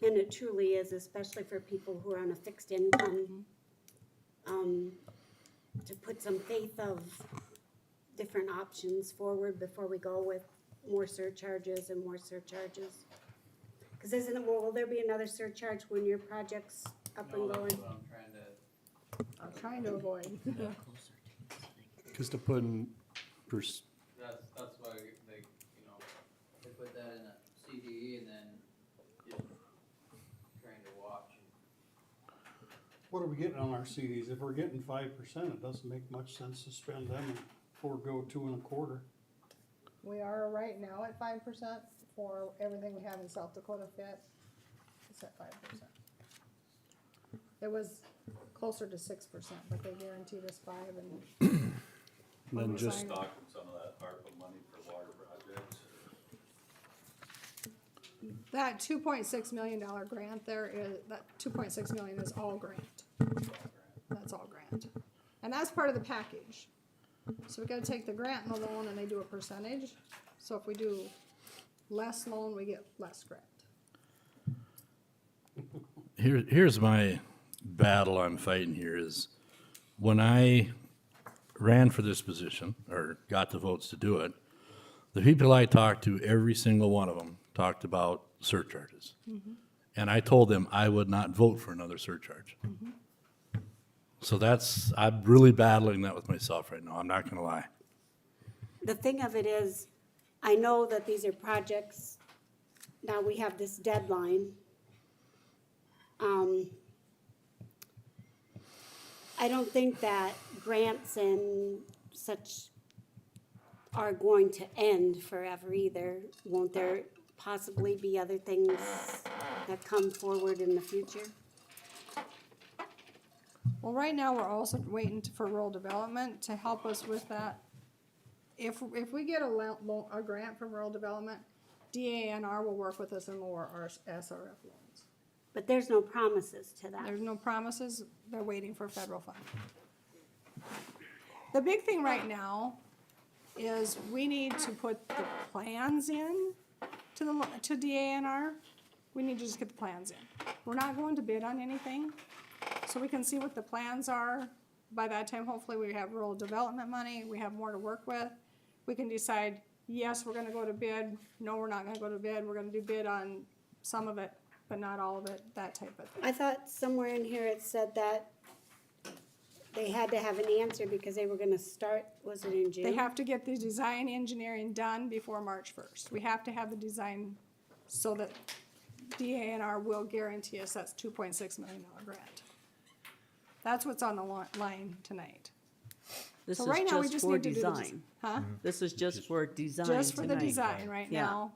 And it truly is, especially for people who are on a fixed income. To put some faith of different options forward before we go with more surcharges and more surcharges. Cause will there be another surcharge when your project's up and going? I'm trying to avoid. Cause to put in That's why they, you know, they put that in a CDE and then just trying to watch. What are we getting on our CDs? If we're getting 5%, it doesn't make much sense to spend them and forego 2.25. We are right now at 5% for everything we have in South Dakota Fit. It's at 5%. It was closer to 6%, but they guaranteed us 5 and. then just, Stocking some of that ARPA money for water projects. That $2.6 million grant there is, that 2.6 million is all grant. That's all grant. And that's part of the package. So we gotta take the grant and the loan and they do a percentage. So if we do less loan, we get less grant. Here's my battle I'm fighting here is when I ran for this position or got the votes to do it, the people I talked to, every single one of them talked about surcharges. And I told them I would not vote for another surcharge. So I'm really battling that with myself right now. I'm not gonna lie. The thing of it is, I know that these are projects, now we have this deadline. I don't think that grants and such are going to end forever either. Won't there possibly be other things that come forward in the future? Well, right now, we're also waiting for rural development to help us with that. If we get a grant from rural development, DANR will work with us and lower our SRF loans. But there's no promises to that. There's no promises, they're waiting for federal funding. The big thing right now is we need to put the plans in to DANR. We need to just get the plans in. We're not going to bid on anything, so we can see what the plans are. By that time, hopefully we have rural development money, we have more to work with. We can decide, yes, we're gonna go to bid, no, we're not gonna go to bid, we're gonna do bid on some of it, but not all of it, that type of thing. I thought somewhere in here it said that they had to have an answer because they were gonna start, was it in June? They have to get the design engineering done before March 1st. We have to have the design so that DANR will guarantee us that's $2.6 million grant. That's what's on the line tonight. This So is right now, we just just for need to do the design. Huh? This is just for design Just for the tonight. design right Yeah. now,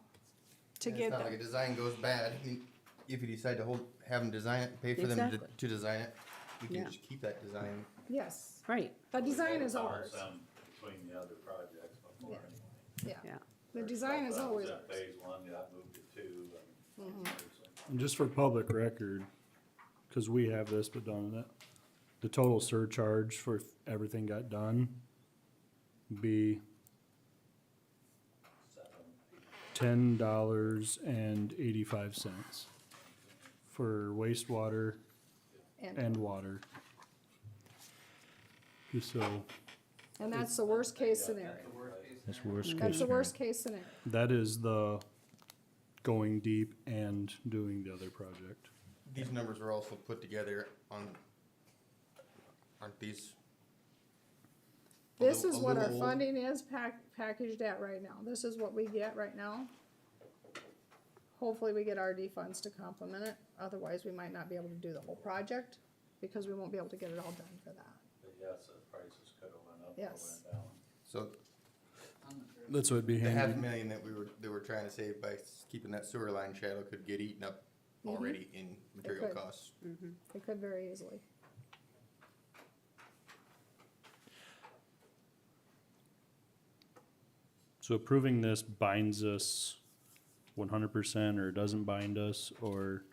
to It's get not like a them. design goes bad. I mean, if you decide to have them design it, pay for them Exactly. to design it, you can Yeah. just keep that design. Yes, Right, the design is Balance ours. them between the other projects before Yeah. anyway. Yeah, yeah. the design is That was always at ours. Phase one, got moved to two, and and just for public record, cause we have this, but done it. The total surcharge for if everything got done be $10.85 for wastewater and water. So And that's the worst case scenario. that's worst case That's the scenario. worst case scenario. That is the going deep and doing the other project. These numbers were also put together aren't these? This a is what our little old? funding is packaged at right now. This is what we get right now. Hopefully we get RD funds to complement it. Otherwise, we might not be able to do the whole project because we won't be able to get it all done for that. but yes, the prices could have went up or Yes. went down. So That's what it'd be the handy. $500,000 that they were trying to save by keeping that sewer line shallow could get eaten up already in material could. costs. It could very easily. So approving this binds us 100% or doesn't bind us, or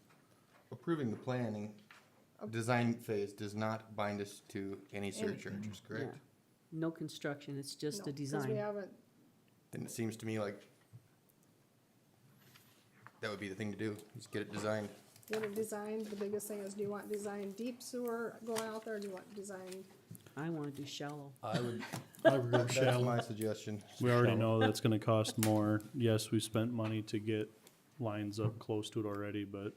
Approving the planning, design phase does not bind us to any surcharges, correct? No construction, it's just No, a 'cause we design. haven't, Then it seems to me like that would be the thing to do, is get it designed. Get it designed, the biggest thing is, do you want designed deep sewer going out there, or do you want designed? I wanna do shallow. I would, I would go that's shallow. my suggestion. We already know that's gonna cost more. Yes, we spent money to get lines up close to it already, but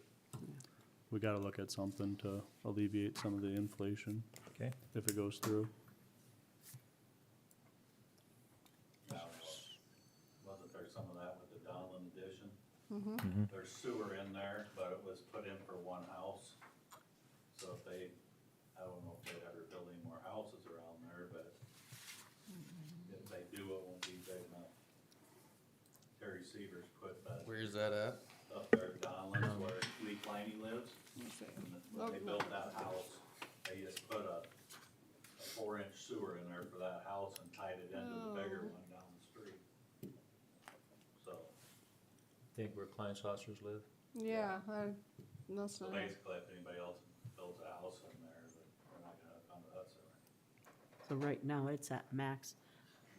we gotta look at something to alleviate some of the inflation Okay. if it goes through. Now, wasn't there some of that with the Donlin addition? Mm-hmm. There's sewer in there, but it was put in for one house. So if they, I don't know if they'd ever build any more houses around there, but if they do, it won't be big enough. Terry Severs put that Where's that at? up there at Donlin's where Lee Kleiny lives. When they built that house, they just put a 4-inch sewer in there for that house and tied it into the bigger one down the street. So, Think where Klein Saucers live? Yeah, that's so not, basically, if anybody else builds a house in there, they're not gonna come to us. So right now, it's at max.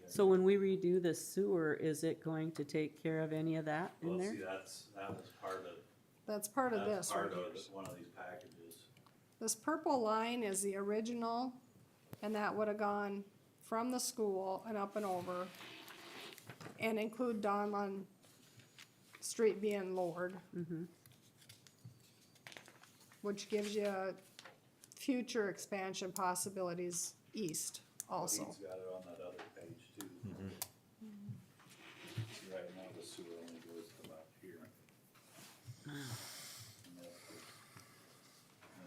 So when we redo the sewer, is it going to take care of any of that in Well, there? see, that was part of, that's part of that's this part right of here. one of these packages. This purple line is the original, and that would have gone from the school and up and over, and include Donlin Street being lowered. Which gives you future expansion possibilities east also. He's got it on that other page too. See, right now, the sewer only goes to about here. And that's the-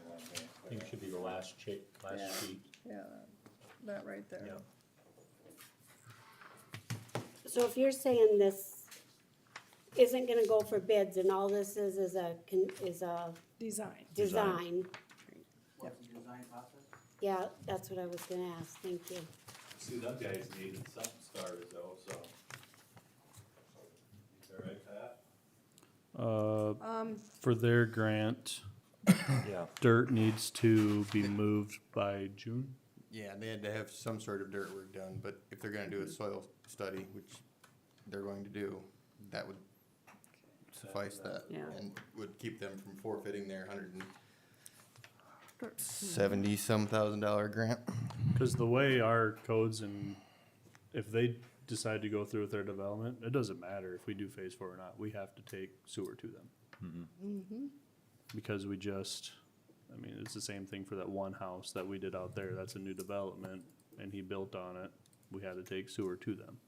no, I can't I think it should be the last Yeah. sheet. Yeah, that right there. Yeah. So if you're saying this isn't gonna go for bids and all this is a Design. design, What's the design process? yeah, that's what I was gonna ask, thank you. See, them guys needed something started though, so. Is that right, Pat? For their grant, Yeah. dirt needs to be moved by June. Yeah, they had to have some sort of dirt work done, but if they're gonna do a soil study, which they're going to do, that would suffice that. Yeah. And would keep them from forfeiting their $170-some thousand grant. Cause the way our codes and if they decide to go through with their development, it doesn't matter if we do phase 4 or not, we have to take sewer to them. Because we just, I mean, it's the same thing for that one house that we did out there, that's a new development, and he built on it, we had to take sewer to them.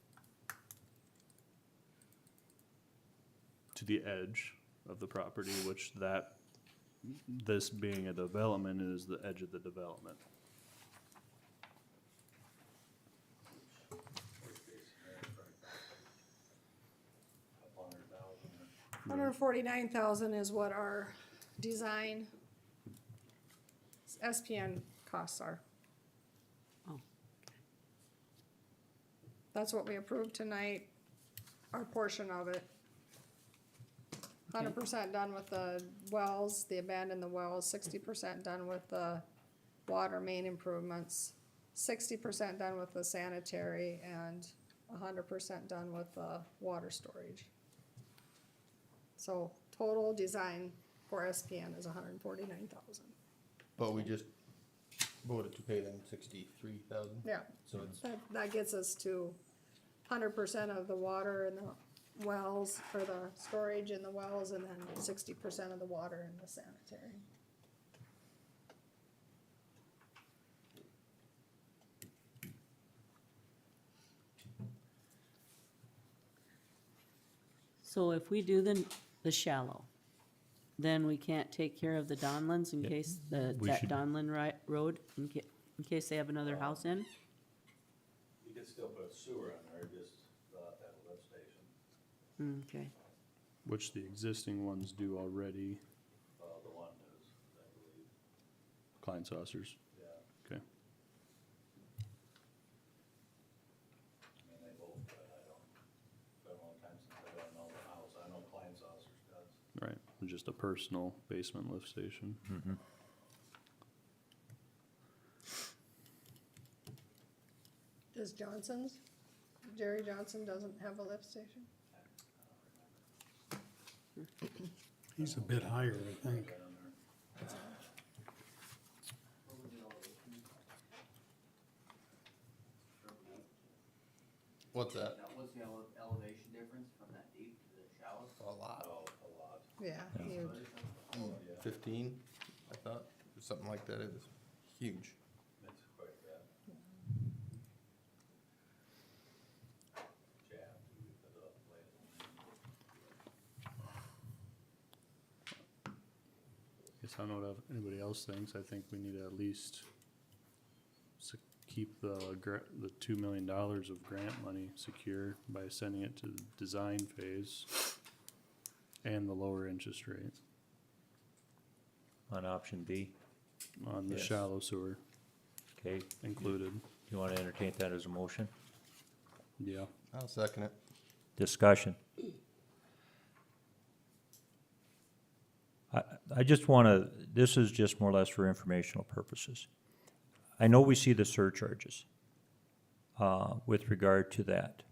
To the edge of the property, which this being a development is the edge of the development. Couple $100,000 or- 149,000 is what our design SPN costs are. Oh. That's what we approved tonight, our portion of it. 100% done with the wells, the abandoned the wells, 60% done with the water main improvements, 60% done with the sanitary, and 100% done with the water storage. So total design for SPN is 149,000. But we just voted to pay them 63,000. Yeah, So it's, that gets us to 100% of the water in the wells, or the storage in the wells, and then 60% of the water in the sanitary. So if we do the shallow, then we can't take care of the Donlins in case that should- Donlin road, in case they have another house in? You could still put sewer in there, just not have a lift station. Okay, Which the existing ones do already, The one is, I believe, Klein Saucers. yeah. Okay. I mean, they both, but I don't, it's been a long time since I've been on the house. I know Klein Saucers does. Right, just a personal basement lift station. Does Johnson's, Jerry Johnson doesn't have a lift station? He's a bit higher, I think. Been in What's that? Now, what's the elevation difference from that deep to the shallow? A lot. Oh, a lot. Yeah, huge. 15, I thought, or something like that. It was huge. It's quite bad. Jab, we put it up later. Guess I don't know what anybody else thinks. I think we need to at least keep the $2 million of grant money secure by sending it to the design phase and the lower interest rate On option B, on the Yes. shallow sewer okay, included. you wanna entertain that as a motion? Yeah. I'll second it. Discussion. I just wanna, this is just more or less for informational purposes. I know we see the surcharges, with regard to that.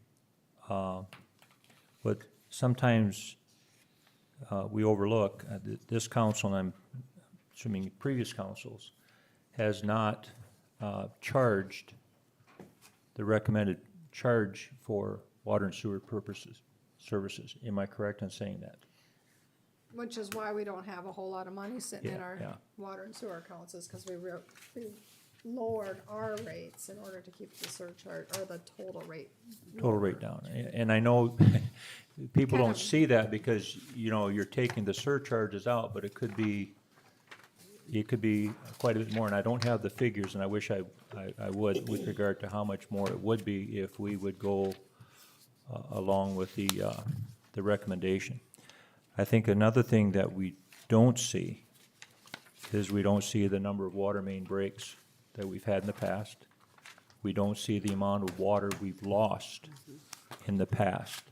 But sometimes, we overlook, this council, and I'm assuming previous councils, has not, charged the recommended charge for water and sewer purposes, services. Am I correct in saying that? Which is why we don't have a whole lot of money sitting in Yeah, our yeah. water and sewer accounts, is because we lowered our rates in order to keep the surcharge, or the total rate. Total rate down. And I know people Kind don't of- see that because, you know, you're taking the surcharges out, but it could be quite a bit more. And I don't have the figures, and I wish I would, with regard to how much more it would be if we would go along with the recommendation. I think another thing that we don't see is we don't see the number of water main breaks that we've had in the past. We don't see the amount of water we've lost in the past.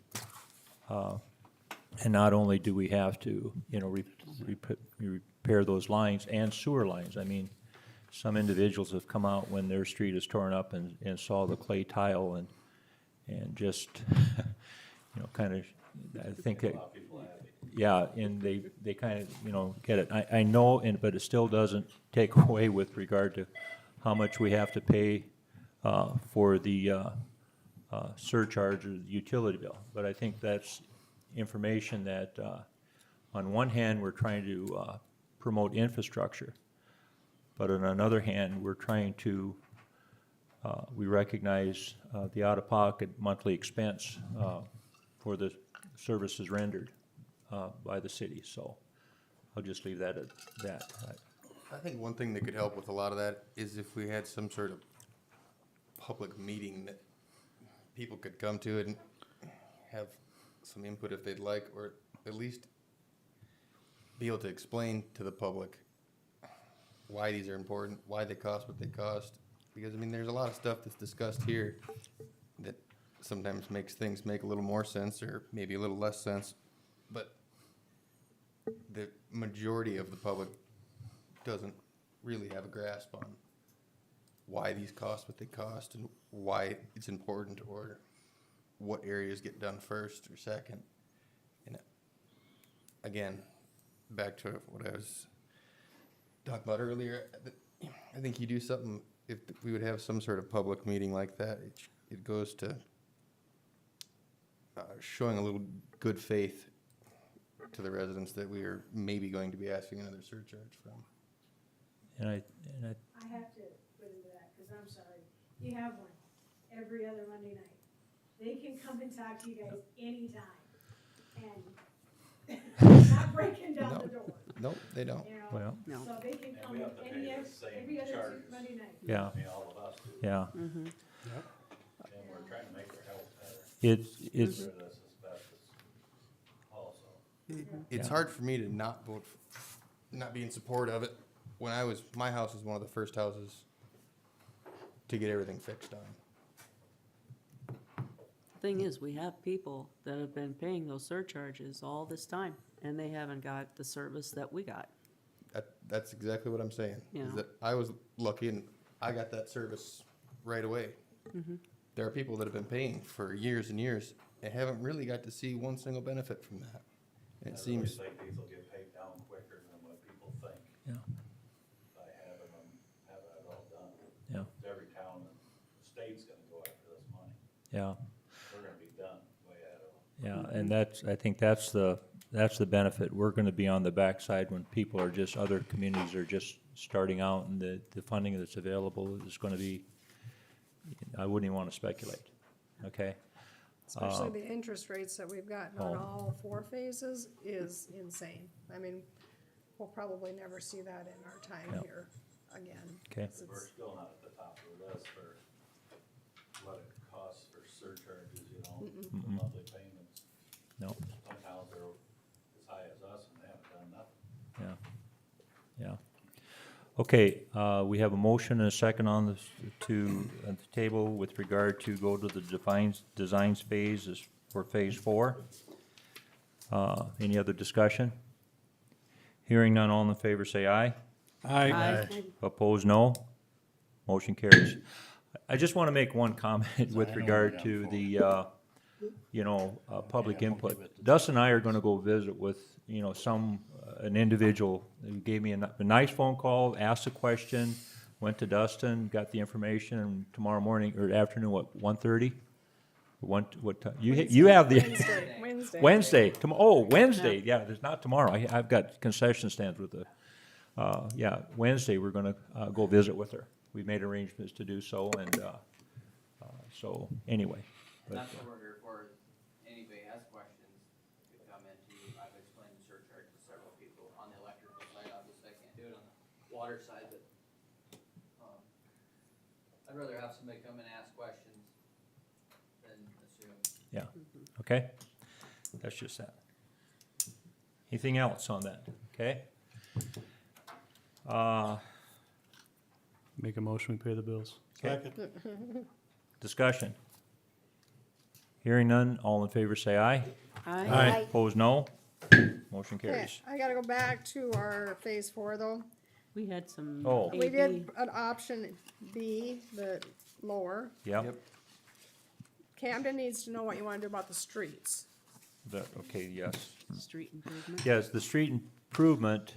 And not only do we have to, you know, repair those lines and sewer lines. I mean, some individuals have come out when their street is torn up and saw the clay tile and just, you know, kind of, I think that, yeah, and they kind of, you know, get it. I know, but it still doesn't take away with regard to how much we have to pay for the surcharge or the utility bill. But I think that's information that, on one hand, we're trying to promote infrastructure, but on another hand, we're trying to, we recognize the out-of-pocket monthly expense for the services rendered by the city. So I'll just leave that at that. I think one thing that could help with a lot of that is if we had some sort of public meeting that people could come to and have some input if they'd like, or at least be able to explain to the public why these are important, why they cost what they cost. Because, I mean, there's a lot of stuff that's discussed here that sometimes makes things make a little more sense or maybe a little less sense. But the majority of the public doesn't really have a grasp on why these cost what they cost and why it's important or what areas get done first or second. And again, back to what I was talking about earlier, I think you do something, if we would have some sort of public meeting like that, it goes to showing a little good faith to the residents that we are maybe going to be asking another surcharge from. And I I have to put into that, cause I'm sorry, you have one every other Monday night. They can come and talk to you guys anytime, and not breaking down the door, Nope, they don't. you know? Well, No. So they can And come we have to pay the same every other charges. Monday night. yeah, I mean, all of us do. yeah. And we're trying to make our health better. It's, Get rid of this asbestos also. It's Yeah. hard for me to not vote, not be in support of it. When my house was one of the first houses to get everything fixed on. Thing is, we have people that have been paying those surcharges all this time, and they haven't got the service that we got. That's exactly what I'm saying. Yeah. Is that I was lucky and I got that service right away. There are people that have been paying for years and years and haven't really got to see one single benefit from that. And it I really seems, think these will get paid down quicker than what people think. yeah, By having them, have it all done. yeah, Every town in the state's gonna go after this money. yeah. Yeah, and that's, I think that's the benefit. We're gonna be on the backside when people are just, other communities are just starting out, and the funding that's available is gonna be, I wouldn't even wanna speculate, okay? Especially the interest rates that we've gotten on Oh. all 4 phases is insane. I mean, we'll probably never see that in our time Yeah. here again. Okay. 'Cause We're it's- still not at the top of the list for what it costs for surcharges, you know, for monthly payments. No, Some towns are as high as us and they haven't done nothing. yeah. Okay, we have a motion and a second on this, at the table with regard to go to the designs phase for phase 4. Any other discussion? Hearing none, all in favor say aye. Aye. Opposed, no. Motion carries. I just want to make one comment with regard to the, public input. Dustin and I are going to go visit with, an individual who gave me a nice phone call, asked a question, went to Dustin, got the information, and tomorrow morning, or afternoon, what, 1:30? What time? You have the. Wednesday. Wednesday, Wednesday, yeah, there's not tomorrow, I've got concession stands with Wednesday, we're gonna, go visit with her. We made arrangements to do so, and, so, anyway. And but, that's what we're here for, is anybody has questions, could come in to you. I've explained the surcharge to several people on the electrical side, obviously I can't do it on the water side, but, I'd rather have somebody come and ask questions than assume. Yeah, okay, that's just that. Anything else on that, okay? Make a motion, we pay the bills. Second. Discussion. Hearing none, all in favor say aye. Aye. Opposed, no. Motion Okay, carries. I gotta go back to our phase 4 though. We had some. Oh. We AB. did an option B, the lower. Yep, Camden needs to know what you wanna do about the streets. okay, yes. Street improvement. Yes, the street improvement,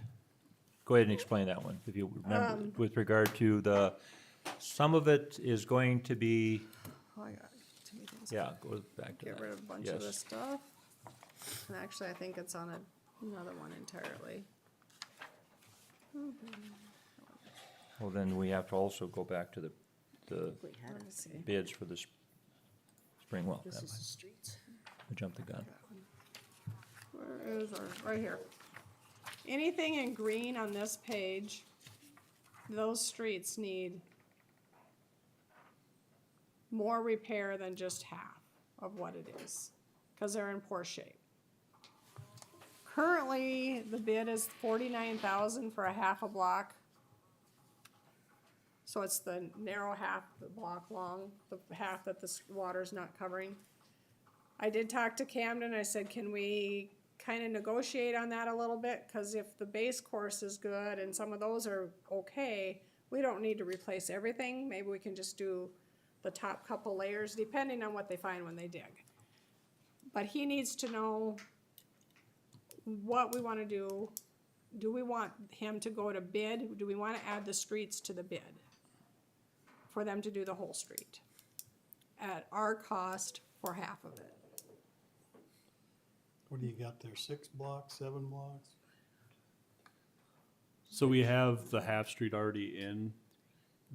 go ahead and explain that one, if you remember, with regard to some of it is going to be, Oh, I got too many things. yeah, goes back to that. Get rid of a bunch of Yes. this stuff. And actually, I think it's on another one entirely. Well, then we have to also go back to the We had Let it. me see. bids for the spring well. This that is the might- streets. I jumped the gun. Where is our, right here. Anything in green on this page, those streets need more repair than just half of what it is, cause they're in poor shape. Currently, the bid is $49,000 for a half a block. So it's the narrow half, the block long, the half that the water's not covering. I did talk to Camden, I said, can we kind of negotiate on that a little bit? Cause if the base course is good and some of those are okay, we don't need to replace everything, maybe we can just do the top couple layers, depending on what they find when they dig. But he needs to know what we wanna do. Do we want him to go to bid? Do we wanna add the streets to the bid? For them to do the whole street at our cost for half of it. What do you got there, 6 blocks, 7 blocks? So we have the half street already in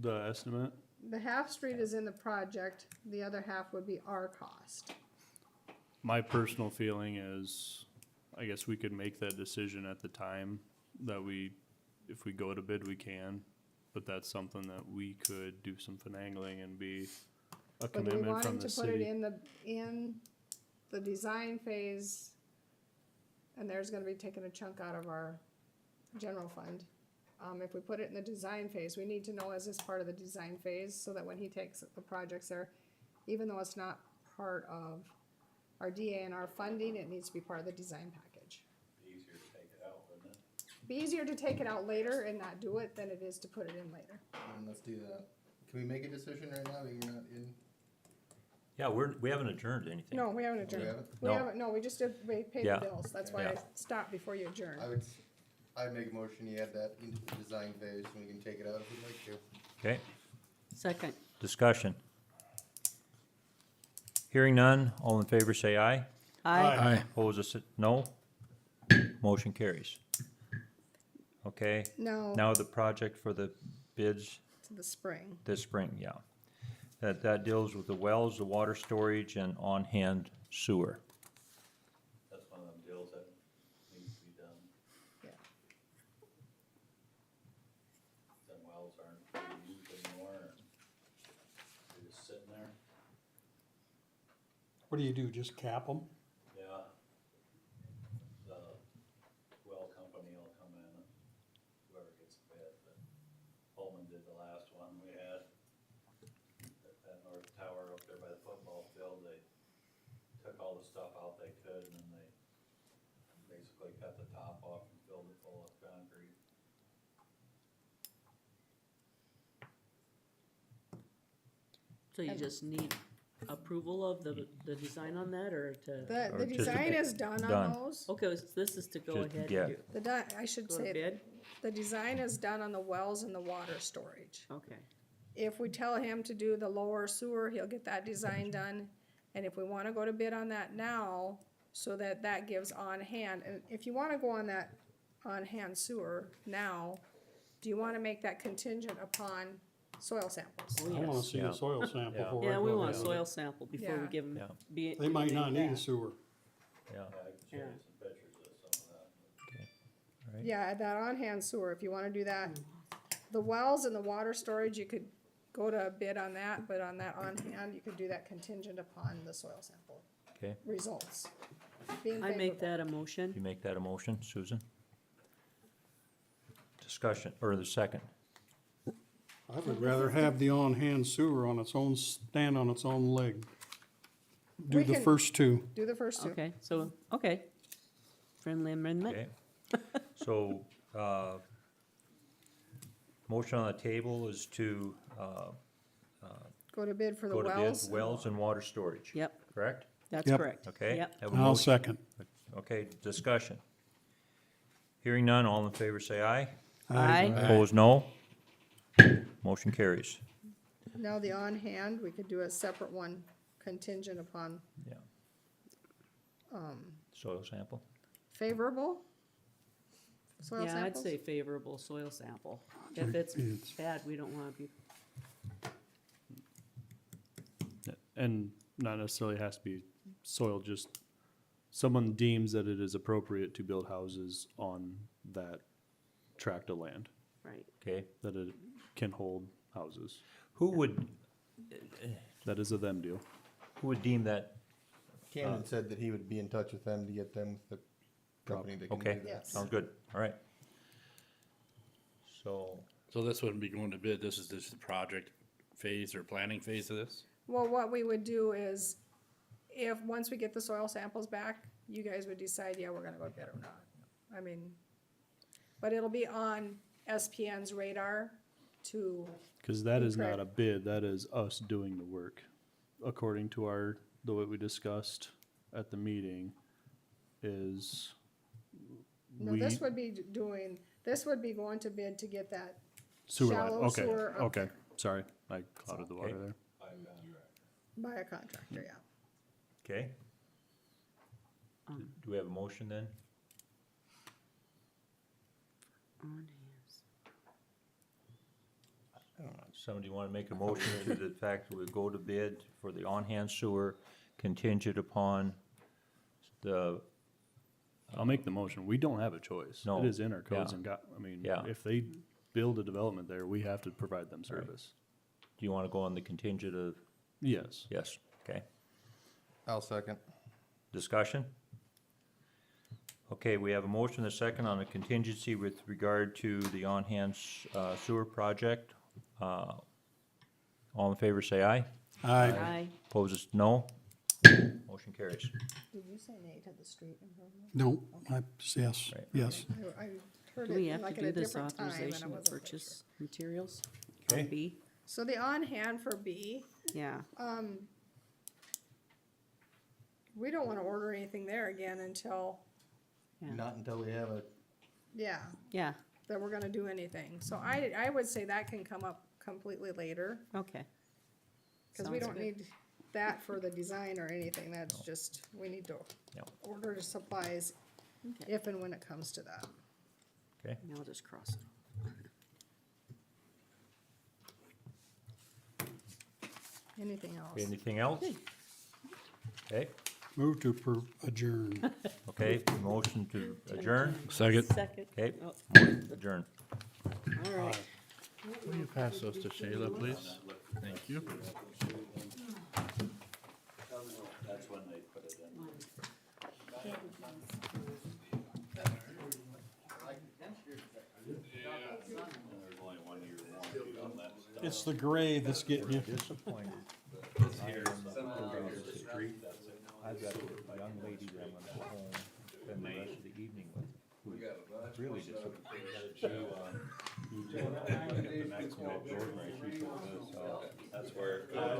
the estimate? The half street is in the project, the other half would be our cost. My personal feeling is, I guess we could make that decision at the time that if we go to bid, we can. But that's something that we could do some finagling and be a But do we commitment want from him the to put it city. in the design phase? And there's gonna be taking a chunk out of our general fund. If we put it in the design phase, we need to know is this part of the design phase, so that when he takes the projects there, even though it's not part of our DA&R funding, it needs to be part of the design package. Be easier to take it out, wouldn't it? Be easier to take it out later and not do it than it is to put it in later. Let's do that. Can we make a decision right now? We're not in. Yeah, we haven't adjourned anything. No, we haven't adjourned. haven't? We No. haven't, no, we just did, we paid Yeah. the bills, that's why I Yeah. stopped before you adjourned. I'd make a motion, you add that into the design phase, and we can take it out if we'd like to. Okay, Second. discussion. Hearing none, all in favor say aye. Aye. Opposed, no. Motion carries. Okay, No, now the project for the bids to the spring. this spring, yeah. That deals with the wells, the water storage, and on-hand sewer. That's one of them deals that needs to be done. Yeah. Them wells aren't being used anymore, and they're just sitting there. What do you do, just cap them? Yeah. The well company will come in, and whoever gets the bid, but Holman did the last one we had. At that north tower up there by the football field, they took all the stuff out they could, and then they basically cut the top off and filled it full of concrete. So you just need approval of the design on that, or to? The Or just a design bit is done done. on those. Okay, so this is to go Just- ahead yeah. and do, I should go to say, bid? the design is done on the wells and the water storage. Okay, If we tell him to do the lower sewer, he'll get that design done. And if we wanna go to bid on that now, so that that gives on hand, and if you wanna go on that on hand sewer now, do you wanna make that contingent upon soil samples? oh, I wanna yes. see Yeah. a soil sample Yeah. before I Yeah, we go want a ahead. soil sample before we Yeah. give them, Yeah. be. They might not need that. a sewer. Yeah, Yeah, I can show you Yeah. some pictures of some of that. right. Yeah, that on hand sewer, if you wanna do that. The wells and the water storage, you could go to a bid on that, but on that on hand, you could do that contingent upon the soil sample Okay, results. Being I make favorable. that a motion. you make that a motion, Susan? Discussion, or the second? I would rather have the on-hand sewer on its own, stand on its own leg. Do We the can- first two. Do the first two. Okay, so, okay. Friendly amendment? Okay. So, motion on the table is to, Go to bid for the go to bid wells. wells and water storage. Yep, Correct? that's Yep. correct. Okay? Yep. Have a I'll motion. second. Okay, discussion. Hearing none, all in favor say aye. Aye. Opposed, no. Motion carries. Now the on hand, we could do a separate one contingent upon, Yeah. um, Soil sample. favorable soil Yeah, I'd samples. say favorable soil sample. If it's bad, we don't wanna be, And not necessarily has to be soil, just someone deems that it is appropriate to build houses on that tract of land, right. Okay, that it can hold houses. who would, That is a them deal. who would deem that? Camden said that he would be in touch with them to get them with the company that can do Okay, that. Yes. sounds good, all right. So, So this wouldn't be going to bid, this is just the project phase or planning phase of this? Well, what we would do is, if, once we get the soil samples back, you guys would decide, yeah, we're gonna go to bid or not. I mean, but it'll be on SPN's radar to, Cause that is not Correct. a bid, that is us doing the work. According to our, the way we discussed at the meeting is no, we, this would be doing, this would be going to bid to get that sewer line, shallow okay, sewer up okay, sorry, I clouded the water Okay. there. By contract. by a contractor, yeah. okay, Um, do we have a motion then? on hands. Somebody wanna make a motion to the fact that we go to bid for the on-hand sewer contingent upon the, I'll make the motion, we don't have a choice. No, It is in our codes yeah. and got, I mean, Yeah. if they build a development there, we have to provide them service. do you wanna go on the contingent of, Yes. yes, okay, I'll second. discussion? Okay, we have a motion and a second on a contingency with regard to the on-hand sewer project. All in favor say aye. Aye. Aye. Opposes, no. Motion carries. Did you say nay to the street improvement? No, yes, Right. yes. I heard Do we it have to like at do a this different time and I authorization to wasn't quite purchase materials? Okay. On B? sure. So the on hand for B, Yeah, we don't wanna order anything there again until, yeah, Not until we have a, yeah, yeah, that we're gonna do anything. So I would say that can come up completely later, okay. cause we Sounds don't good. need that for the design or anything, that's just, we need to Yep. order the supplies Okay, if and when it comes to that. Okay, now I'll just cross it. Anything else? anything else? Okay, Move to adjourn. okay, motion to adjourn, Second. Second. okay, Oh, motion adjourn. all right. Will you pass those to Shayla, please? Thank you. That's when they put it in. And there's only 1 year warranty on that stuff. It's the gray that's getting you. Disappointed. I've got a young lady that I'm gonna go home, spend the rest of the evening with, who's really disappointed. Who's the maximum extraordinary, she told us, so. That's where it goes.